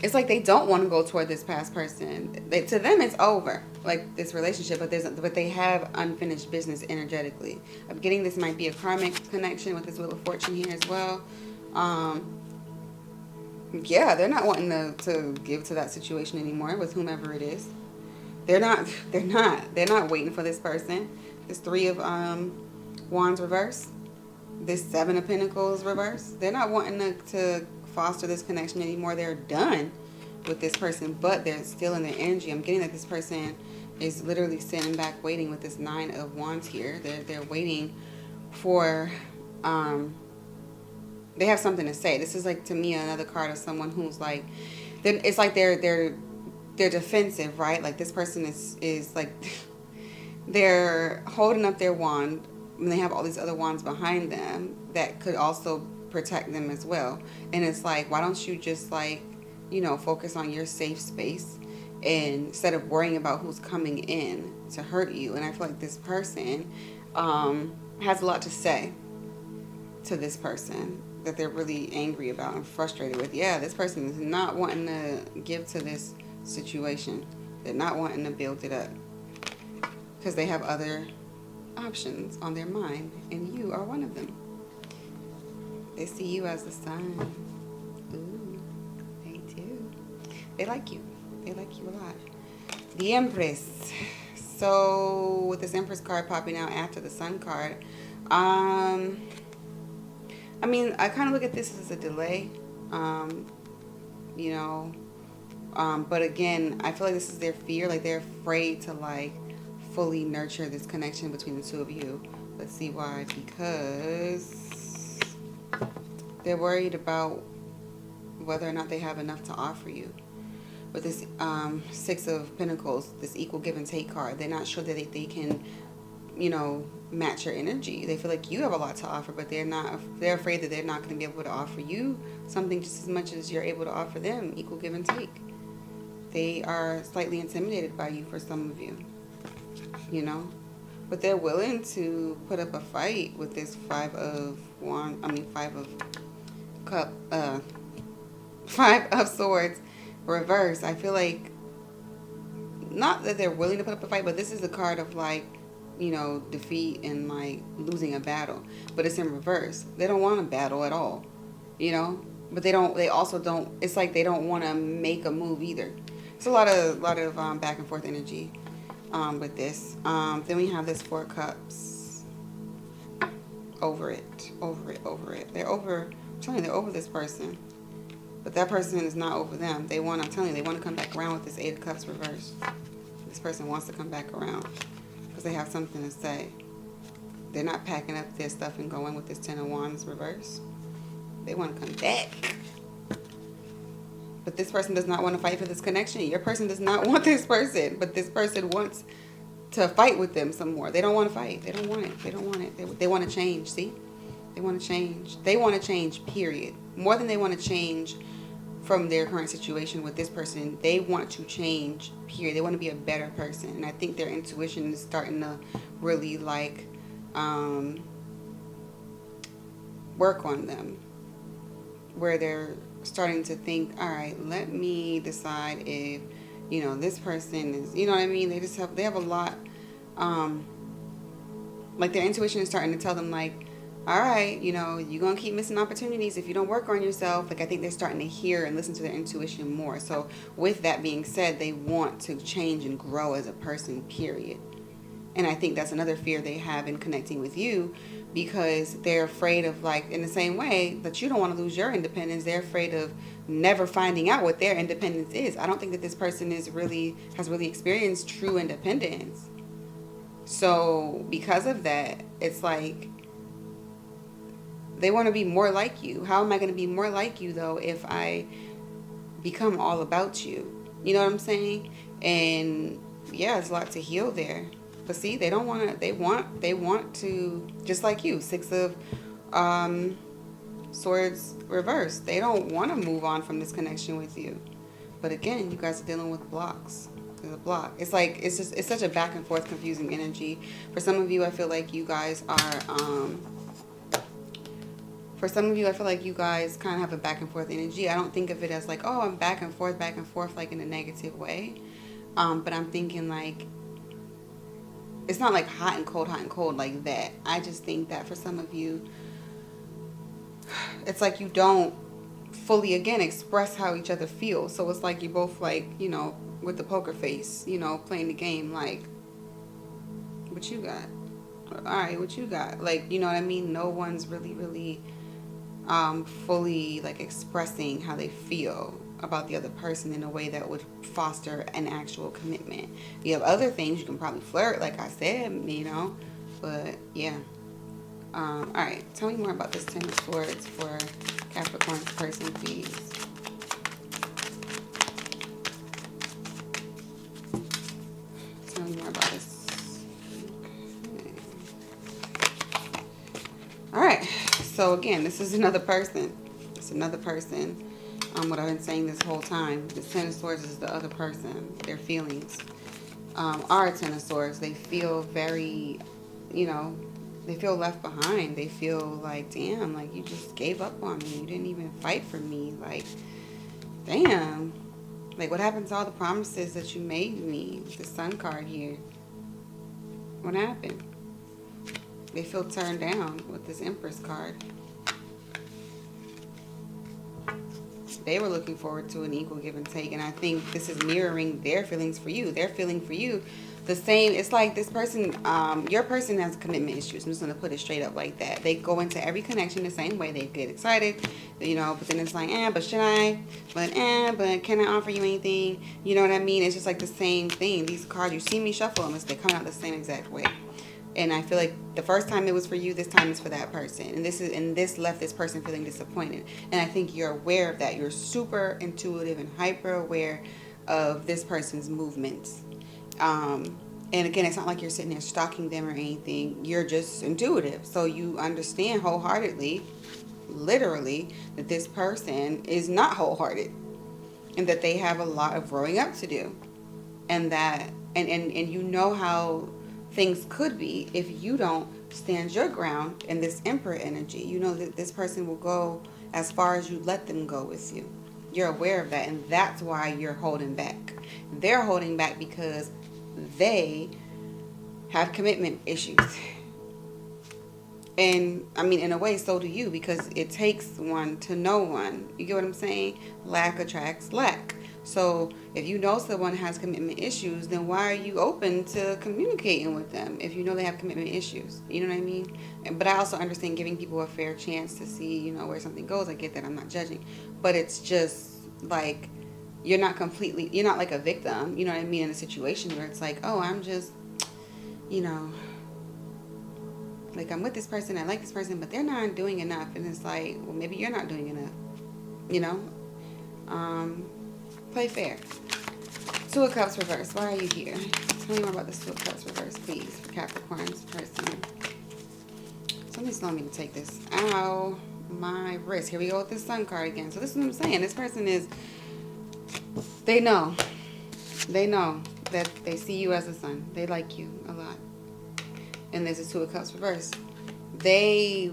it's like they don't want to go toward this past person. To them it's over, like this relationship, but they have unfinished business energetically. I'm getting this might be a karmic connection with this Wheel of Fortune here as well. Yeah, they're not wanting to give to that situation anymore with whomever it is. They're not waiting for this person. This Three of Wands reverse, this Seven of Pentacles reverse. They're not wanting to foster this connection anymore. They're done with this person, but they're still in their energy. I'm getting that this person is literally sitting back waiting with this Nine of Wands here. They're waiting for they have something to say. This is like, to me, another card of someone who's like, it's like they're defensive, right? Like this person is like they're holding up their wand and they have all these other wands behind them that could also protect them as well. And it's like, why don't you just like, focus on your safe space instead of worrying about who's coming in to hurt you. And I feel like this person has a lot to say to this person that they're really angry about and frustrated with. Yeah, this person is not wanting to give to this situation. They're not wanting to build it up because they have other options on their mind, and you are one of them. They see you as the sun. Ooh, they do. They like you. They like you a lot. The Empress. So with this Empress card popping out after the Sun card, I mean, I kind of look at this as a delay, but again, I feel like this is their fear. Like they're afraid to like fully nurture this connection between the two of you. Let's see why. Because they're worried about whether or not they have enough to offer you. With this Six of Pentacles, this equal give and take card, they're not sure that they can, match your energy. They feel like you have a lot to offer, but they're afraid that they're not going to be able to offer you something just as much as you're able to offer them. Equal give and take. They are slightly intimidated by you for some of you, but they're willing to put up a fight with this Five of Swords reverse. I feel like, not that they're willing to put up a fight, but this is a card of like, defeat and like losing a battle, but it's in reverse. They don't want to battle at all, but they also don't, it's like they don't want to make a move either. It's a lot of back and forth energy with this. Then we have this Four Cups. Over it. They're over, I'm telling you, they're over this person, but that person is not over them. They want to come back around with this Eight of Cups reverse. This person wants to come back around because they have something to say. They're not packing up their stuff and going with this Ten of Wands reverse. They want to come back. But this person does not want to fight for this connection. Your person does not want this person, but this person wants to fight with them some more. They don't want to fight. They don't want it. They want to change, see? They want to change. They want to change, period. More than they want to change from their current situation with this person, they want to change, period. They want to be a better person. And I think their intuition is starting to really like work on them, where they're starting to think, all right, let me decide if this person is, what I mean? They have a lot, like their intuition is starting to tell them like, all right, you're going to keep missing opportunities if you don't work on yourself. Like, I think they're starting to hear and listen to their intuition more. So with that being said, they want to change and grow as a person, period. And I think that's another fear they have in connecting with you, because they're afraid of, like, in the same way that you don't want to lose your independence, they're afraid of never finding out what their independence is. I don't think that this person has really experienced true independence. So because of that, it's like they want to be more like you. How am I going to be more like you, though, if I become all about you? You know what I'm saying? And yeah, it's a lot to heal there. But see, they don't want to, they want to, just like you, Six of Swords reversed. They don't want to move on from this connection with you. But again, you guys are dealing with blocks. There's a block. It's like, it's such a back and forth confusing energy. For some of you, I feel like you guys are, for some of you, I feel like you guys kind of have a back and forth energy. I don't think of it as like, oh, I'm back and forth, like in a negative way. But I'm thinking like, it's not like hot and cold like that. I just think that for some of you, it's like you don't fully, again, express how each other feel. So it's like you both, like, you know, with the poker face, you know, playing the game, like, what you got? All right, what you got? Like, you know what I mean? No one's really fully, like, expressing how they feel about the other person in a way that would foster an actual commitment. You have other things you can probably flirt, like I said, you know, but yeah. All right, tell me more about this Ten of Swords for Capricorn's person, please. Tell me more about this. Okay. All right, so again, this is another person. It's another person. What I've been saying this whole time, the Ten of Swords is the other person. Their feelings are Ten of Swords. They feel very, you know, they feel left behind. They feel like, damn, like you just gave up on me. You didn't even fight for me. Like, damn. Like, what happened to all the promises that you made me? The Sun card here. What happened? They feel turned down with this Empress card. They were looking forward to an equal give and take, and I think this is mirroring their feelings for you. They're feeling for you the same. It's like this person, your person has commitment issues. I'm just going to put it straight up like that. They go into every connection the same way. They get excited, you know, but then it's like, but should I? But can I offer you anything? You know what I mean? It's just like the same thing. These cards, you see me shuffle them, they come out the same exact way. And I feel like the first time it was for you, this time it's for that person. And this left this person feeling disappointed. And I think you're aware of that. You're super intuitive and hyper aware of this person's movements. And again, it's not like you're sitting there stalking them or anything. You're just intuitive. So you understand wholeheartedly, literally, that this person is not wholehearted. And that they have a lot of growing up to do. And that, and you know how things could be if you don't stand your ground in this Emperor energy. You know that this person will go as far as you let them go with you. You're aware of that, and that's why you're holding back. They're holding back because they have commitment issues. And I mean, in a way, so do you, because it takes one to know one. You get what I'm saying? Lack attracts lack. So if you know someone has commitment issues, then why are you open to communicating with them if you know they have commitment issues? You know what I mean? But I also understand giving people a fair chance to see, you know, where something goes. I get that. I'm not judging. But it's just like, you're not like a victim, you know what I mean, in a situation where it's like, oh, I'm just, you know, like I'm with this person, I like this person, but they're not doing enough. And it's like, well, maybe you're not doing enough, you know? Play fair. Two of Cups reverse. Why are you here? Tell me more about this Two of Cups reverse, please, for Capricorn's person. Somebody's telling me to take this. Ow, my wrist. Here we go with this Sun card again. So this is what I'm saying. This person is, they know that they see you as a sun. They like you a lot. And there's a Two of Cups reverse. They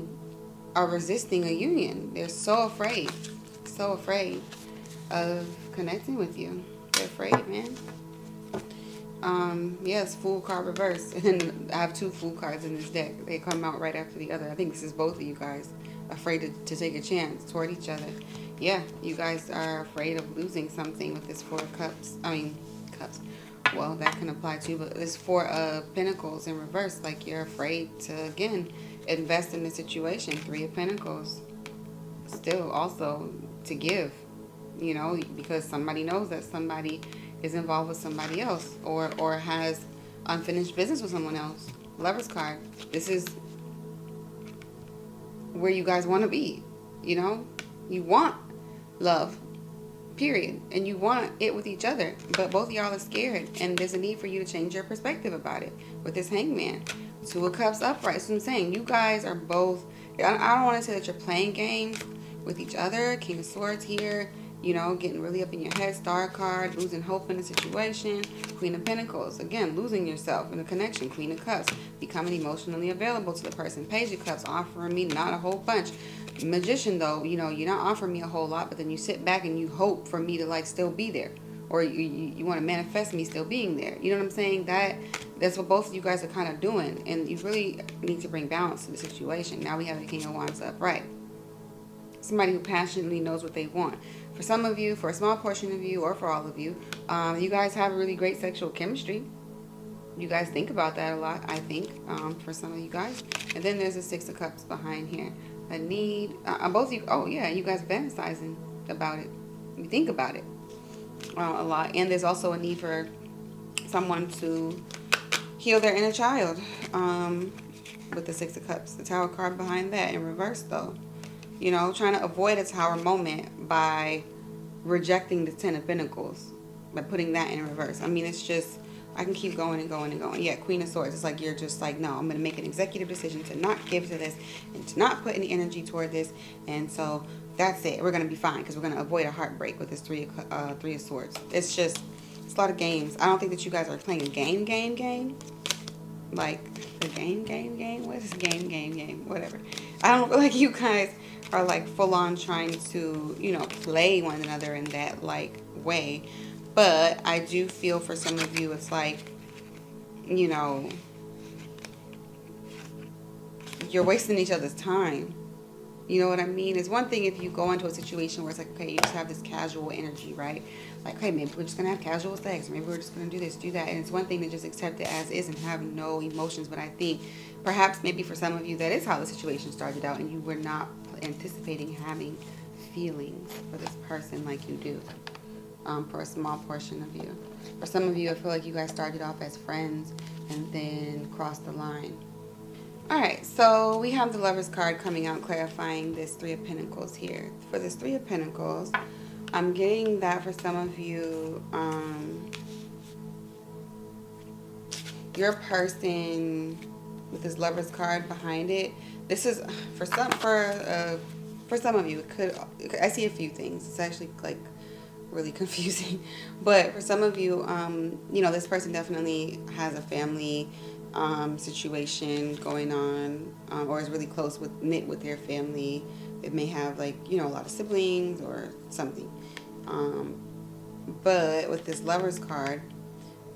are resisting a union. They're so afraid of connecting with you. They're afraid, man. Yes, Fool card reverse. And I have two Fool cards in this deck. They come out right after the other. I think this is both of you guys afraid to take a chance toward each other. Yeah, you guys are afraid of losing something with this Four of Cups. well, that can apply too, but it's Four of Pentacles in reverse. Like you're afraid to, again, invest in the situation. Three of Pentacles. Still also to give, you know, because somebody knows that somebody is involved with somebody else, or has unfinished business with someone else. Lover's card. This is where you guys want to be, you know? You want love, period. And you want it with each other. But both of y'all are scared. And there's a need for you to change your perspective about it with this Hangman. Two of Cups upright. That's what I'm saying. You guys are both... I don't want to say that you're playing games with each other. King of Swords here. You know, getting really up in your head. Star card. Losing hope in the situation. Queen of Pentacles. Again, losing yourself in a connection. Queen of Cups. Becoming emotionally available to the person. Page of Cups. Offering me not a whole bunch. Magician, though, you know, you're not offering me a whole lot, but then you sit back and you hope for me to, like, still be there. Or you want to manifest me still being there. You know what I'm saying? That's what both of you guys are kind of doing. And you really need to bring balance to the situation. Now we have the King of Wands upright. Somebody who passionately knows what they want. For some of you, for a small portion of you, or for all of you, you guys have really great sexual chemistry. You guys think about that a lot, I think, for some of you guys. And then there's a Six of Cups behind here. A need, both of you, oh yeah, you guys fantasizing about it. You think about it a lot. And there's also a need for someone to heal their inner child with the Six of Cups. The Tower card behind that in reverse, though. You know, trying to avoid a Tower moment by rejecting the Ten of Pentacles, by putting that in reverse. I mean, it's just, I can keep going and going and going. Yeah, Queen of Swords. It's like you're just like, no, I'm going to make an executive decision to not give to this and to not put any energy toward this. And so that's it. We're going to be fine because we're going to avoid a heartbreak with this Three of Swords. It's just, it's a lot of games. I don't think that you guys are playing a game. Like the game. What is game? Whatever. I don't feel like you guys are like full on trying to, you know, play one another in that like way. But I do feel for some of you, it's like, you know, you're wasting each other's time. You know what I mean? It's one thing if you go into a situation where it's like, okay, you just have this casual energy, right? Like, hey, maybe we're just going to have casual sex. Maybe we're just going to do this, do that. And it's one thing to just accept it as is and have no emotions. But I think perhaps maybe for some of you, that is how the situation started out. And you were not anticipating having feelings for this person like you do. For a small portion of you. For some of you, I feel like you guys started off as friends and then crossed the line. Alright, so we have the Lover's card coming out clarifying this Three of Pentacles here. For this Three of Pentacles, I'm getting that for some of you, your person with this Lover's card behind it, this is for some of you, it could, I see a few things. It's actually like really confusing, but for some of you, you know, this person definitely has a family situation going on, or is really close knit with their family. It may have, like, you know, a lot of siblings or something, but with this Lover's card,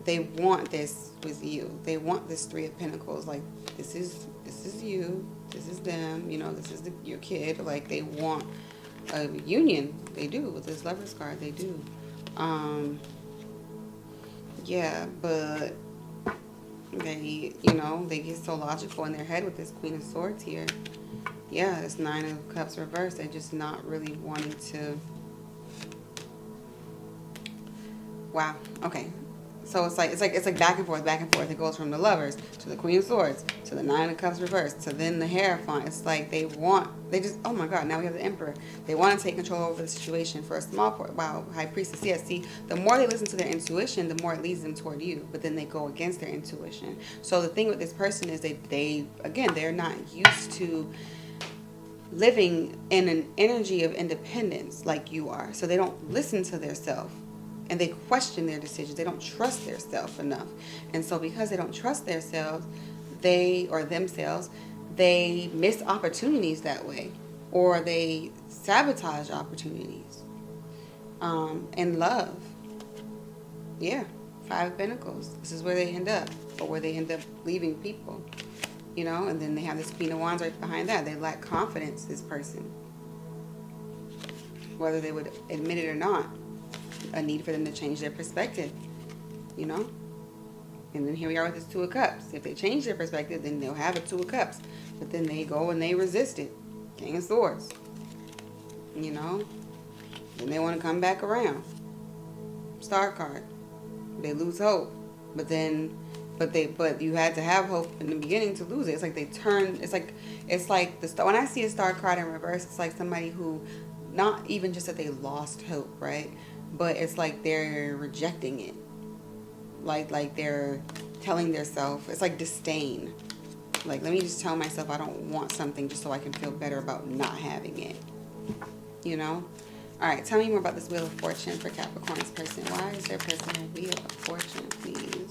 they want this with you. They want this Three of Pentacles. Like, this is you, this is them, you know, this is your kid. Like, they want a union. They do with this Lover's card. They do. Yeah, but they, you know, they get so logical in their head with this Queen of Swords here. Yeah, this Nine of Cups reversed. They're just not really wanting to. Wow. Okay. So it's like back and forth. It goes from the Lovers to the Queen of Swords to the Nine of Cups reversed to then the Hierophant. It's like they just, oh my God, now we have the Emperor. They want to take control over the situation for a small part. Wow, High Priestess. Yeah, see, the more they listen to their intuition, the more it leads them toward you. But then they go against their intuition. So the thing with this person is they're not used to living in an energy of independence like you are. So they don't listen to their self. And they question their decisions. They don't trust their self enough. And so because they don't trust their selves, themselves, they miss opportunities that way. Or they sabotage opportunities. And love. Yeah. Five of Pentacles. This is where they end up. Or where they end up leaving people. You know, and then they have this Queen of Wands right behind that. They lack confidence, this person. Whether they would admit it or not. A need for them to change their perspective, you know? And then here we are with this Two of Cups. If they change their perspective, then they'll have a Two of Cups. But then they go and they resist it. King of Swords. You know? Then they want to come back around. Star card. They lose hope. But you had to have hope in the beginning to lose it. It's like they turn. It's like the star. When I see a star card in reverse, it's like somebody who, not even just that they lost hope, right? But it's like they're rejecting it. Like they're telling themselves, it's like disdain. Like, let me just tell myself I don't want something just so I can feel better about not having it. You know? All right, tell me more about this Wheel of Fortune for Capricorn's person. Why is their person a Wheel of Fortune, please?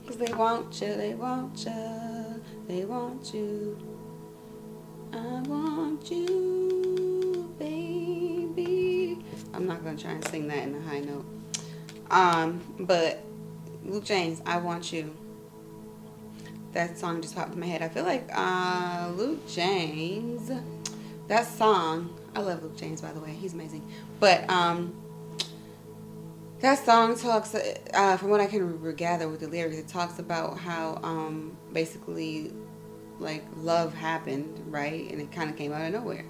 Because they want you, they want you, they want you. I want you, baby. I'm not going to try and sing that in a high note. But Luke James, I Want You. That song just popped in my head. I feel like Luke James, that song, I love Luke James, by the way. He's amazing. But that song talks, from what I can gather with the lyrics, it talks about how basically like love happened, right? And it kind of came out of nowhere.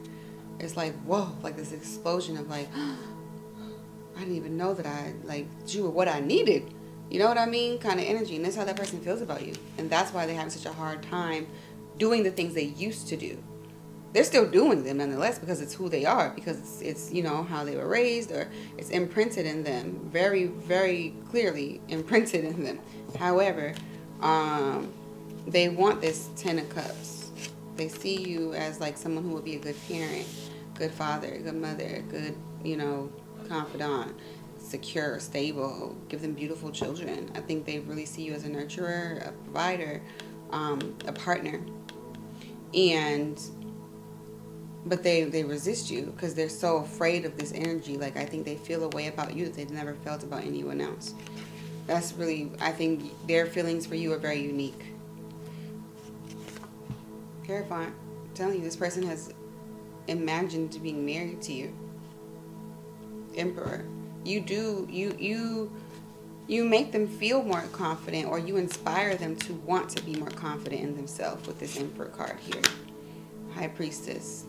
It's like, whoa, like this explosion of like, I didn't even know that you were what I needed. You know what I mean? Kind of energy. And that's how that person feels about you. And that's why they're having such a hard time doing the things they used to do. They're still doing them nonetheless because it's who they are, because it's you know, how they were raised, or it's imprinted in them, very, very clearly imprinted in them. However, they want this Ten of Cups. They see you as like someone who will be a good parent, good father, good mother, good, you know, confidant, secure, stable, give them beautiful children. I think they really see you as a nurturer, a provider, a partner. But they resist you because they're so afraid of this energy. Like, I think they feel a way about you that they've never felt about anyone else. That's really, I think their feelings for you are very unique. Terrifying. I'm telling you, this person has imagined being married to you. Emperor. You make them feel more confident, or you inspire them to want to be more confident in themselves with this Emperor card here. High Priestess.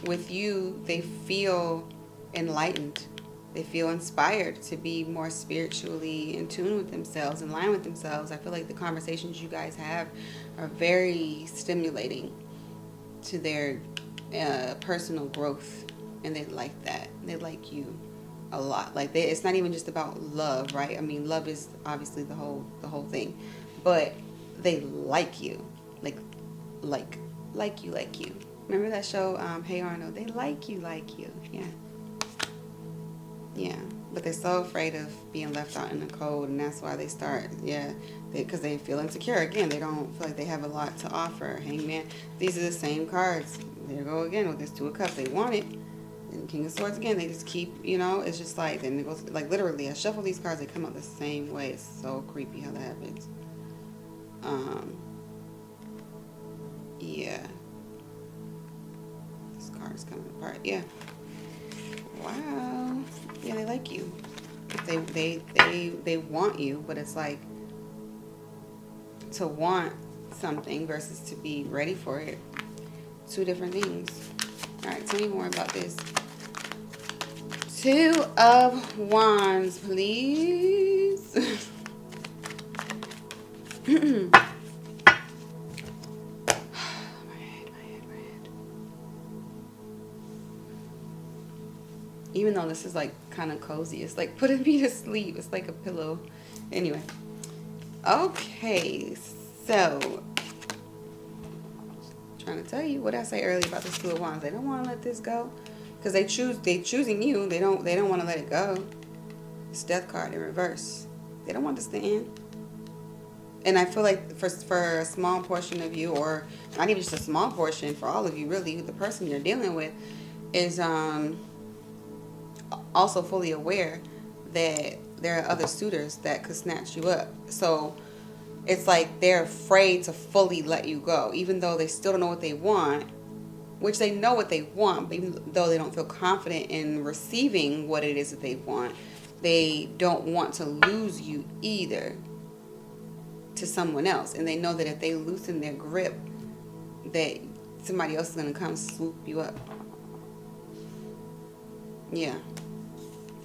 With you, they feel enlightened. They feel inspired to be more spiritually in tune with themselves, in line with themselves. I feel like the conversations you guys have are very stimulating to their personal growth, and they like that. They like you a lot. Like, it's not even just about love, right? I mean, love is obviously the whole thing, but they like you, like you. Remember that show, Hey Arnold? They like you, yeah. But they're so afraid of being left out in the cold, and that's why they start, because they feel insecure. Again, they don't feel like they have a lot to offer. Hangman. These are the same cards. There you go again with this Two of Cups. They want it. And King of Swords again. They just keep, it's just like, then it goes, like, literally, I shuffle these cards, they come out the same way. It's so creepy how that happens. Yeah. This card is coming apart. Yeah. Wow. Yeah, they like you. They want you, but it's like, to want something versus to be ready for it. Two different things. All right, tell me more about this. Two of Wands, please. My head. Even though this is like kind of cozy, it's like putting me to sleep. It's like a pillow. Anyway. Okay, so trying to tell you what I say earlier about this Two of Wands. They don't want to let this go because they choosing you. They don't want to let it go. It's Death card in reverse. They don't want this to end. And I feel like for a small portion of you, or not even just a small portion, for all of you really, the person you're dealing with is also fully aware that there are other suitors that could snatch you up. So it's like they're afraid to fully let you go, even though they still don't know what they want. which they know what they want, but even though they don't feel confident in receiving what it is that they want, they don't want to lose you either to someone else. And they know that if they loosen their grip, that somebody else is going to come swoop you up. Yeah.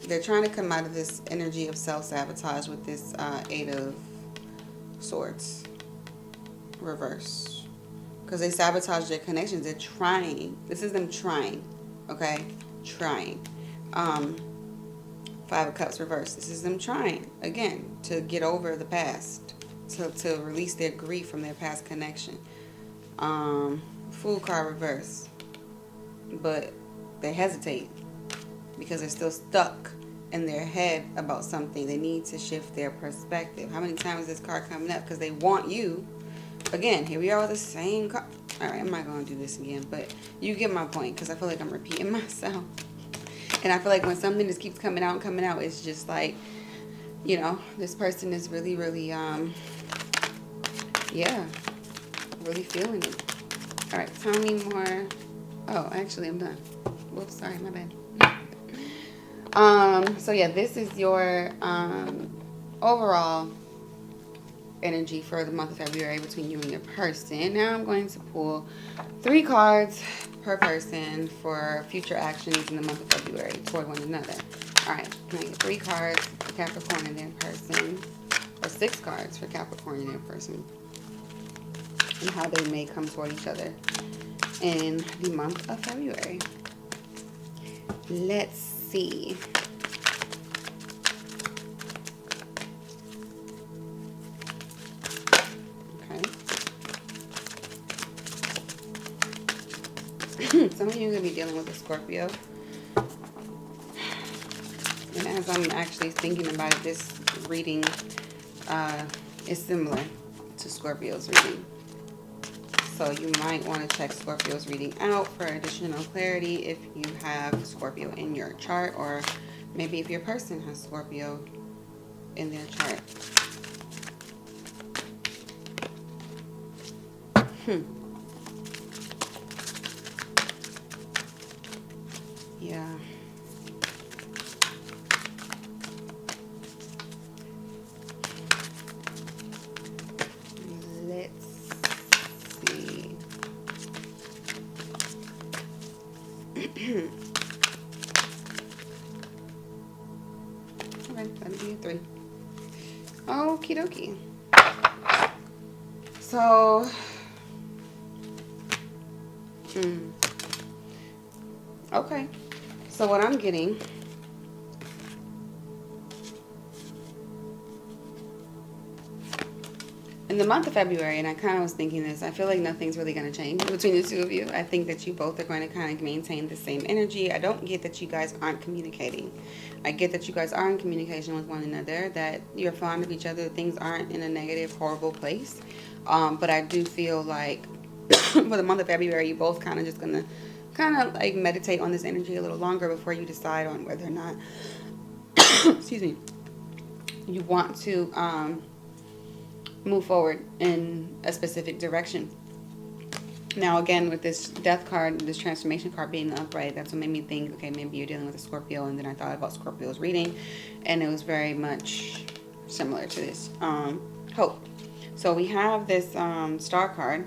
They're trying to come out of this energy of self-sabotage with this 8 of Swords reverse. Because they sabotage their connections. They're trying. This is them trying. Okay? Trying. 5 of Cups reverse. This is them trying, again, to get over the past. To release their grief from their past connection. Fool card reverse. But they hesitate because they're still stuck in their head about something. They need to shift their perspective. How many times is this card coming up? Because they want you. Again, here we are with the same card. Alright, I'm not going to do this again, but you get my point, because I feel like I'm repeating myself. And I feel like when something just keeps coming out, it's just like, you know, this person is really, really, yeah, really feeling it. Alright, tell me more. Oh, actually, I'm done. Whoops, sorry, my bad. So yeah, this is your overall energy for the month of February between you and your person. Now I'm going to pull 3 cards per person for future actions in the month of February toward one another. Alright, can I get 3 cards for Capricorn and their person, or 6 cards for Capricorn and their person, and how they may come toward each other in the month of February. Let's see. Okay. Some of you are going to be dealing with a Scorpio. And as I'm actually thinking about it, this reading is similar to Scorpio's reading. So you might want to check Scorpio's reading out for additional clarity if you have Scorpio in your chart, or maybe if your person has Scorpio in their chart. Yeah. Let's see. Okay, that'll be a 3. Okie dokie. So, okay. So what I'm getting, in the month of February, and I kind of was thinking this, I feel like nothing's really going to change between the two of you. I think that you both are going to kind of maintain the same energy. I don't get that you guys aren't communicating. I get that you guys are in communication with one another, that you're fond of each other, things aren't in a negative, horrible place. But I do feel like for the month of February, you both kind of just going to like meditate on this energy a little longer before you decide on whether or not, excuse me, you want to move forward in a specific direction. Now again, with this death card, this transformation card being the upright, that's what made me think, okay, maybe you're dealing with a Scorpio. And then I thought about Scorpio's reading, and it was very much similar to this hope. So we have this star card.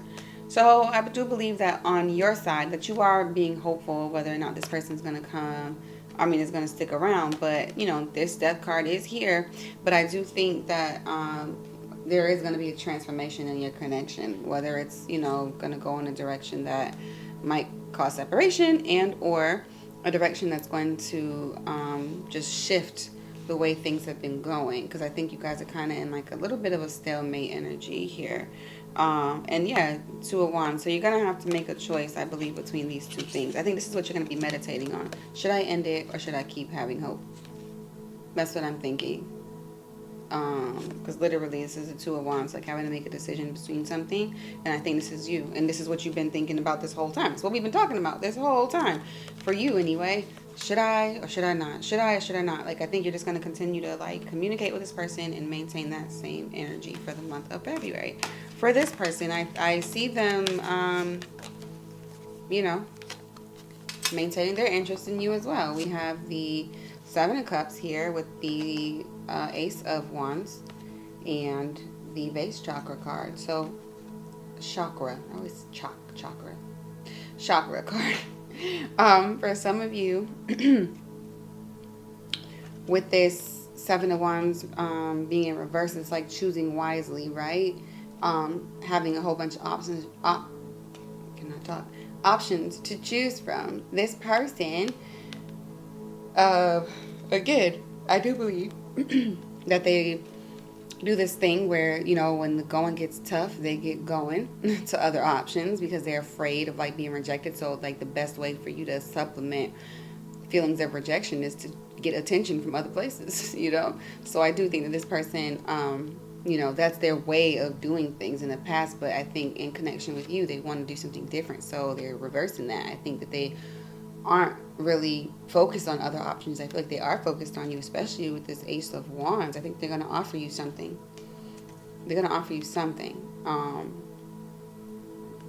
So I do believe that on your side that you are being hopeful whether or not this person's going to come, is going to stick around. But, you know, this death card is here. But I do think that there is going to be a transformation in your connection, whether it's, you know, going to go in a direction that might cause separation, and or a direction that's going to just shift the way things have been going. Because I think you guys are kind of in like a little bit of a stalemate energy here. And yeah, 2 of Wands. So you're going to have to make a choice, I believe, between these 2 things. I think this is what you're going to be meditating on. Should I end it, or should I keep having hope? That's what I'm thinking. Because literally this is a 2 of Wands, like having to make a decision between something. And I think this is you. And this is what you've been thinking about this whole time. It's what we've been talking about this whole time. For you anyway. Should I or should I not? Should I or should I not? Like, I think you're just going to continue to like communicate with this person and maintain that same energy for the month of February. For this person, I see them, you know, maintaining their interest in you as well. We have the Seven of Cups here with the Ace of Wands and the base chakra card. So chakra, I always chakra card. For some of you, with this Seven of Wands being in reverse, it's like choosing wisely, right? Having a whole bunch of options to choose from. This person, again, I do believe that they do this thing where, you know, when the going gets tough, they get going to other options because they're afraid of like being rejected. So like the best way for you to supplement feelings of rejection is to get attention from other places, you know. So I do think that this person, you know, that's their way of doing things in the past, but I think in connection with you, they want to do something different, so they're reversing that. I think that they aren't really focused on other options. I feel like they are focused on you, especially with this Ace of Wands. I think they're going to offer you something. They're going to offer you something.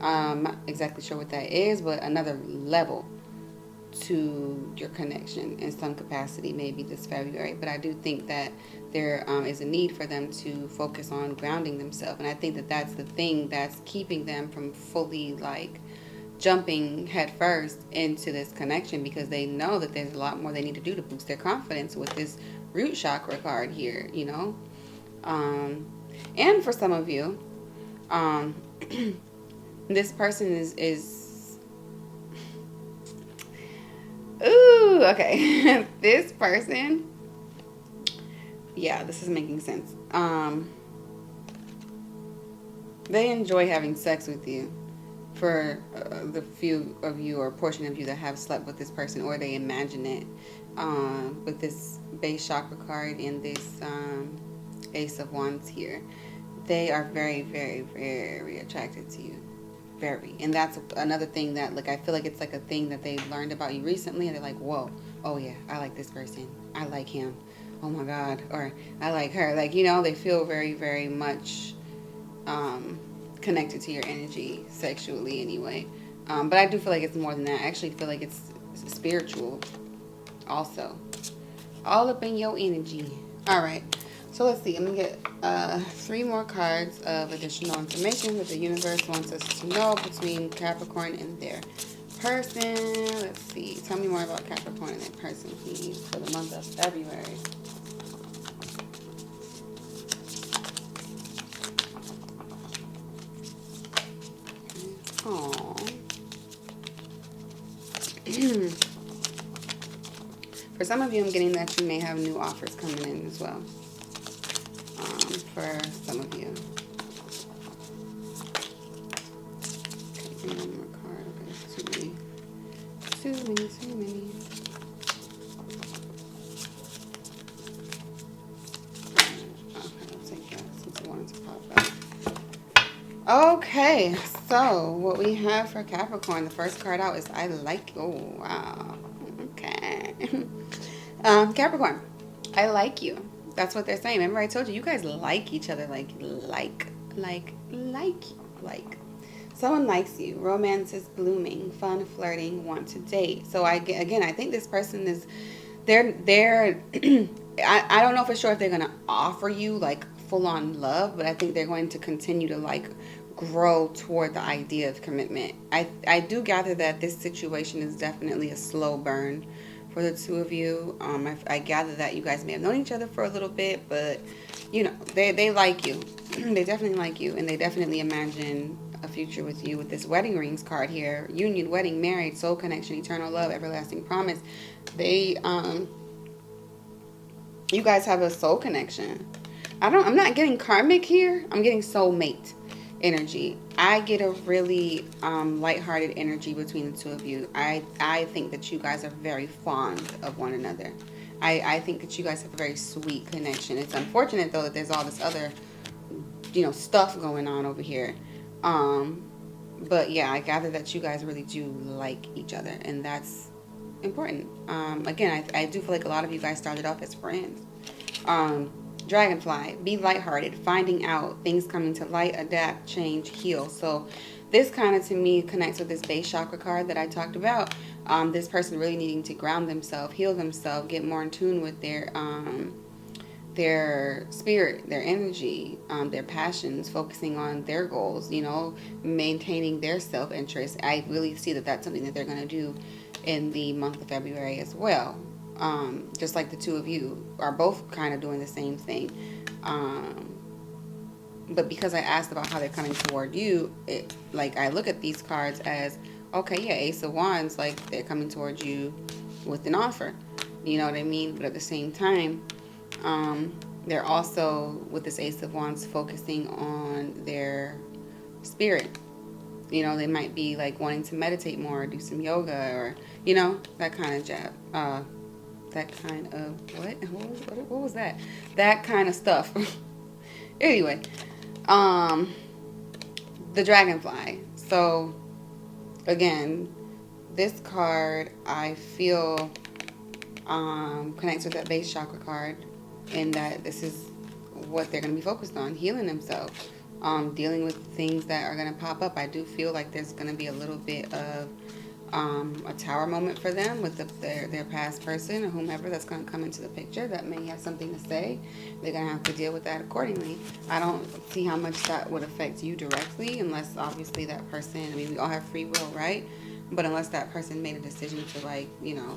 I'm not exactly sure what that is, but another level to your connection in some capacity, maybe this February. But I do think that there is a need for them to focus on grounding themselves, and I think that that's the thing that's keeping them from fully like jumping head first into this connection, because they know that there's a lot more they need to do to boost their confidence with this root chakra card here, you know. And for some of you, this person is ooh, okay. This person, yeah, this is making sense. They enjoy having sex with you. For the few of you or portion of you that have slept with this person, or they imagine it, with this base chakra card and this Ace of Wands here, they are very, very, very attracted to you. Very. And that's another thing that, like, I feel like it's like a thing that they learned about you recently, and they're like, whoa, oh yeah, I like this person, I like him, oh my god, or I like her. Like, you know, they feel very, very much connected to your energy sexually anyway. But I do feel like it's more than that. I actually feel like it's spiritual also, all up in your energy. All right, so let's see. I'm gonna get 3 more cards of additional information that the universe wants us to know between Capricorn and their person. Let's see. Tell me more about Capricorn and their person, please, for the month of February. For some of you, I'm getting that you may have new offers coming in as well. For some of you. Okay, one more card. Okay, too many. Okay, I'll take that since I wanted to pop out. Okay, so what we have for Capricorn, the first card out is I like. Oh, wow. Okay. Capricorn, I like you. That's what they're saying. Remember, I told you, you guys like each other, like. Someone likes you. Romance is blooming. Fun, flirting, want to date. So I think this person is, they're I don't know for sure if they're going to offer you like full on love, but I think they're going to continue to like grow toward the idea of commitment. I do gather that this situation is definitely a slow burn for the two of you. I gather that you guys may have known each other for a little bit, but you know, they like you. They definitely like you, and they definitely imagine a future with you with this wedding rings card here. Union, wedding, married, soul connection, eternal love, everlasting promise. They you guys have a soul connection. I'm not getting karmic here. I'm getting soulmate energy. I get a really lighthearted energy between the two of you. I think that you guys are very fond of one another. I think that you guys have a very sweet connection. It's unfortunate though that there's all this other, you know, stuff going on over here. But yeah, I gather that you guys really do like each other, and that's important. Again, I do feel like a lot of you guys started off as friends. Dragonfly, be lighthearted, finding out, things coming to light, adapt, change, heal. So this kind of, to me, connects with this base chakra card that I talked about. This person really needing to ground themselves, heal themselves, get more in tune with their spirit, their energy, their passions, focusing on their goals, maintaining their self-interest. I really see that that's something that they're going to do in the month of February as well. Just like the two of you are both kind of doing the same thing. But because I asked about how they're coming toward you, I look at these cards as, okay, yeah, Ace of Wands, like they're coming towards you with an offer. You know what I mean? But at the same time, they're also, with this Ace of Wands, focusing on their spirit. They might be like wanting to meditate more, or do some yoga, or, that kind of jab. That kind of, what was that? That kind of stuff. Anyway, the dragonfly. So, again, this card, I feel, connects with that base chakra card, in that this is what they're going to be focused on, healing themselves, dealing with things that are going to pop up. I do feel like there's going to be a little bit of a tower moment for them with their past person or whomever that's going to come into the picture that may have something to say. They're going to have to deal with that accordingly. I don't see how much that would affect you directly, unless obviously that person, we all have free will, right? But unless that person made a decision to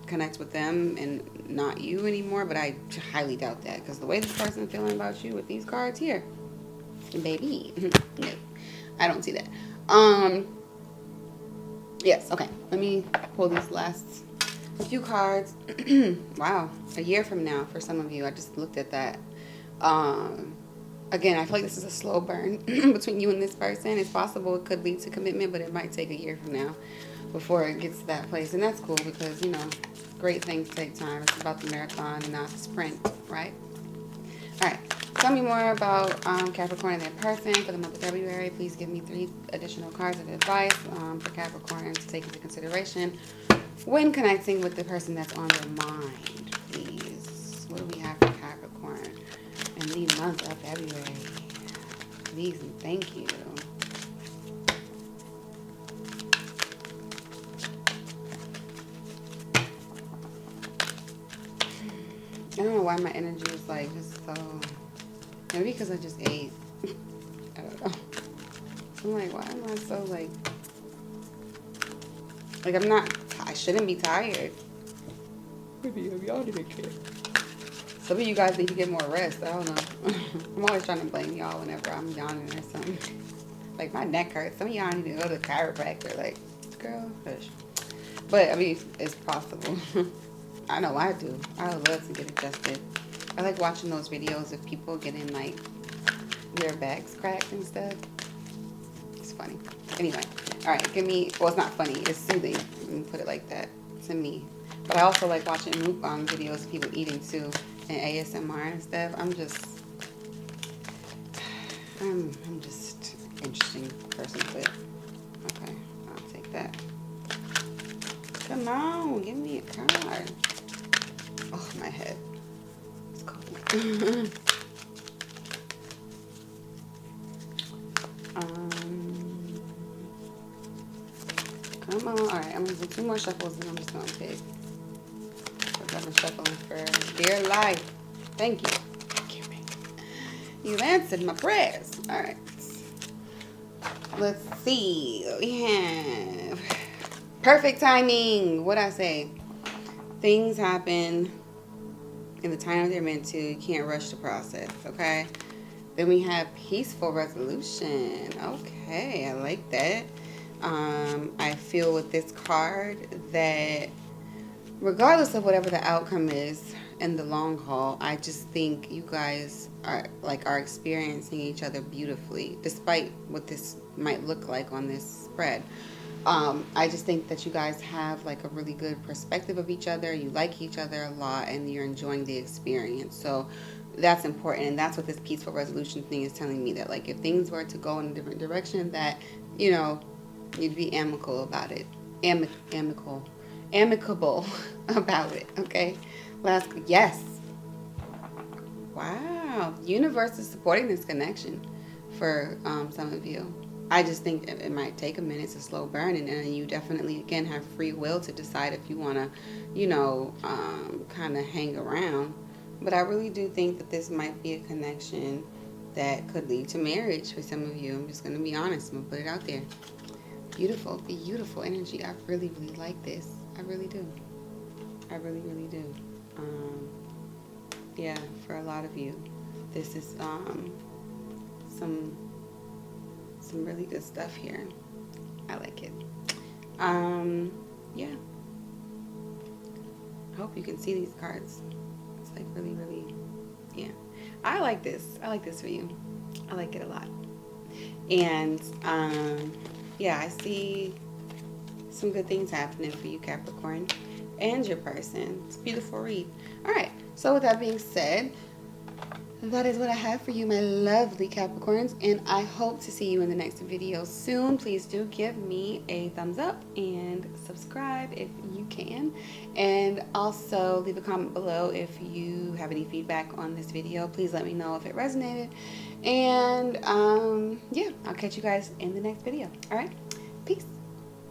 connect with them and not you anymore. But I highly doubt that, because the way this person is feeling about you with these cards here, baby, no, I don't see that. Yes, okay, let me pull these last few cards. Wow, a year from now for some of you. I just looked at that. Again, I feel like this is a slow burn between you and this person. It's possible it could lead to commitment, but it might take a year from now before it gets to that place. And that's cool, because, great things take time. It's about the marathon and not the sprint, right? All right. Tell me more about Capricorn and their person for the month of February. Please give me 3 additional cards of advice for Capricorn to take into consideration when connecting with the person that's on your mind, please. What do we have for Capricorn in the month of February? Please and thank you. I don't know why my energy is just so... Maybe because I just ate. I don't know. I'm like, why am I so I'm not... I shouldn't be tired. Maybe y'all didn't care. Some of you guys need to get more rest. I don't know. I'm always trying to blame y'all whenever I'm yawning or something. My neck hurts. Some of y'all need to go to the chiropractor. Girl, hush. But, it's possible. I know I do. I would love to get adjusted. I like watching those videos of people getting their backs cracked and stuff. It's funny. Anyway, all right. Well, it's not funny. It's soothing. Let me put it like that to me. But I also like watching mukbang videos of people eating too, and ASMR and stuff. I'm just interesting person. But okay, I'll take that. Come on, give me a card. Oh, my head. It's cold. Come on. All right, I'm going to do 2 more shuffles, and I'm just going to pick. I've been shuffling for dear life. Thank you. You answered my prayers. All right. Let's see. We have perfect timing. What'd I say? Things happen in the time they're meant to. You can't rush the process, okay? Then we have peaceful resolution. Okay, I like that. I feel with this card that regardless of whatever the outcome is in the long haul, I just think you guys are experiencing each other beautifully, despite what this might look like on this spread. I just think that you guys have a really good perspective of each other. You like each other a lot, and you're enjoying the experience. So that's important, and that's what this peaceful resolution thing is telling me, that if things were to go in a different direction, that you'd be amicable about it. Amicable about it. Okay. Yes. Wow. Universe is supporting this connection for some of you. I just think it might take a minute to slow burn, and then you definitely, again, have free will to decide if you want to, kind of hang around. But I really do think that this might be a connection that could lead to marriage for some of you. I'm just going to be honest. I'm going to put it out there. Beautiful, beautiful energy. I really, really like this. I really do. I really, really do. Yeah, for a lot of you, this is some really good stuff here. I like it. Yeah. I hope you can see these cards. It's like really, really, yeah. I like this. I like this for you. I like it a lot. And yeah, I see some good things happening for you, Capricorn, and your person. It's a beautiful read. All right. So with that being said, that is what I have for you, my lovely Capricorns, and I hope to see you in the next video soon. Please do give me a thumbs up and subscribe if you can, and also leave a comment below if you have any feedback on this video. Please let me know if it resonated, and yeah, I'll catch you guys in the next video. All right, peace.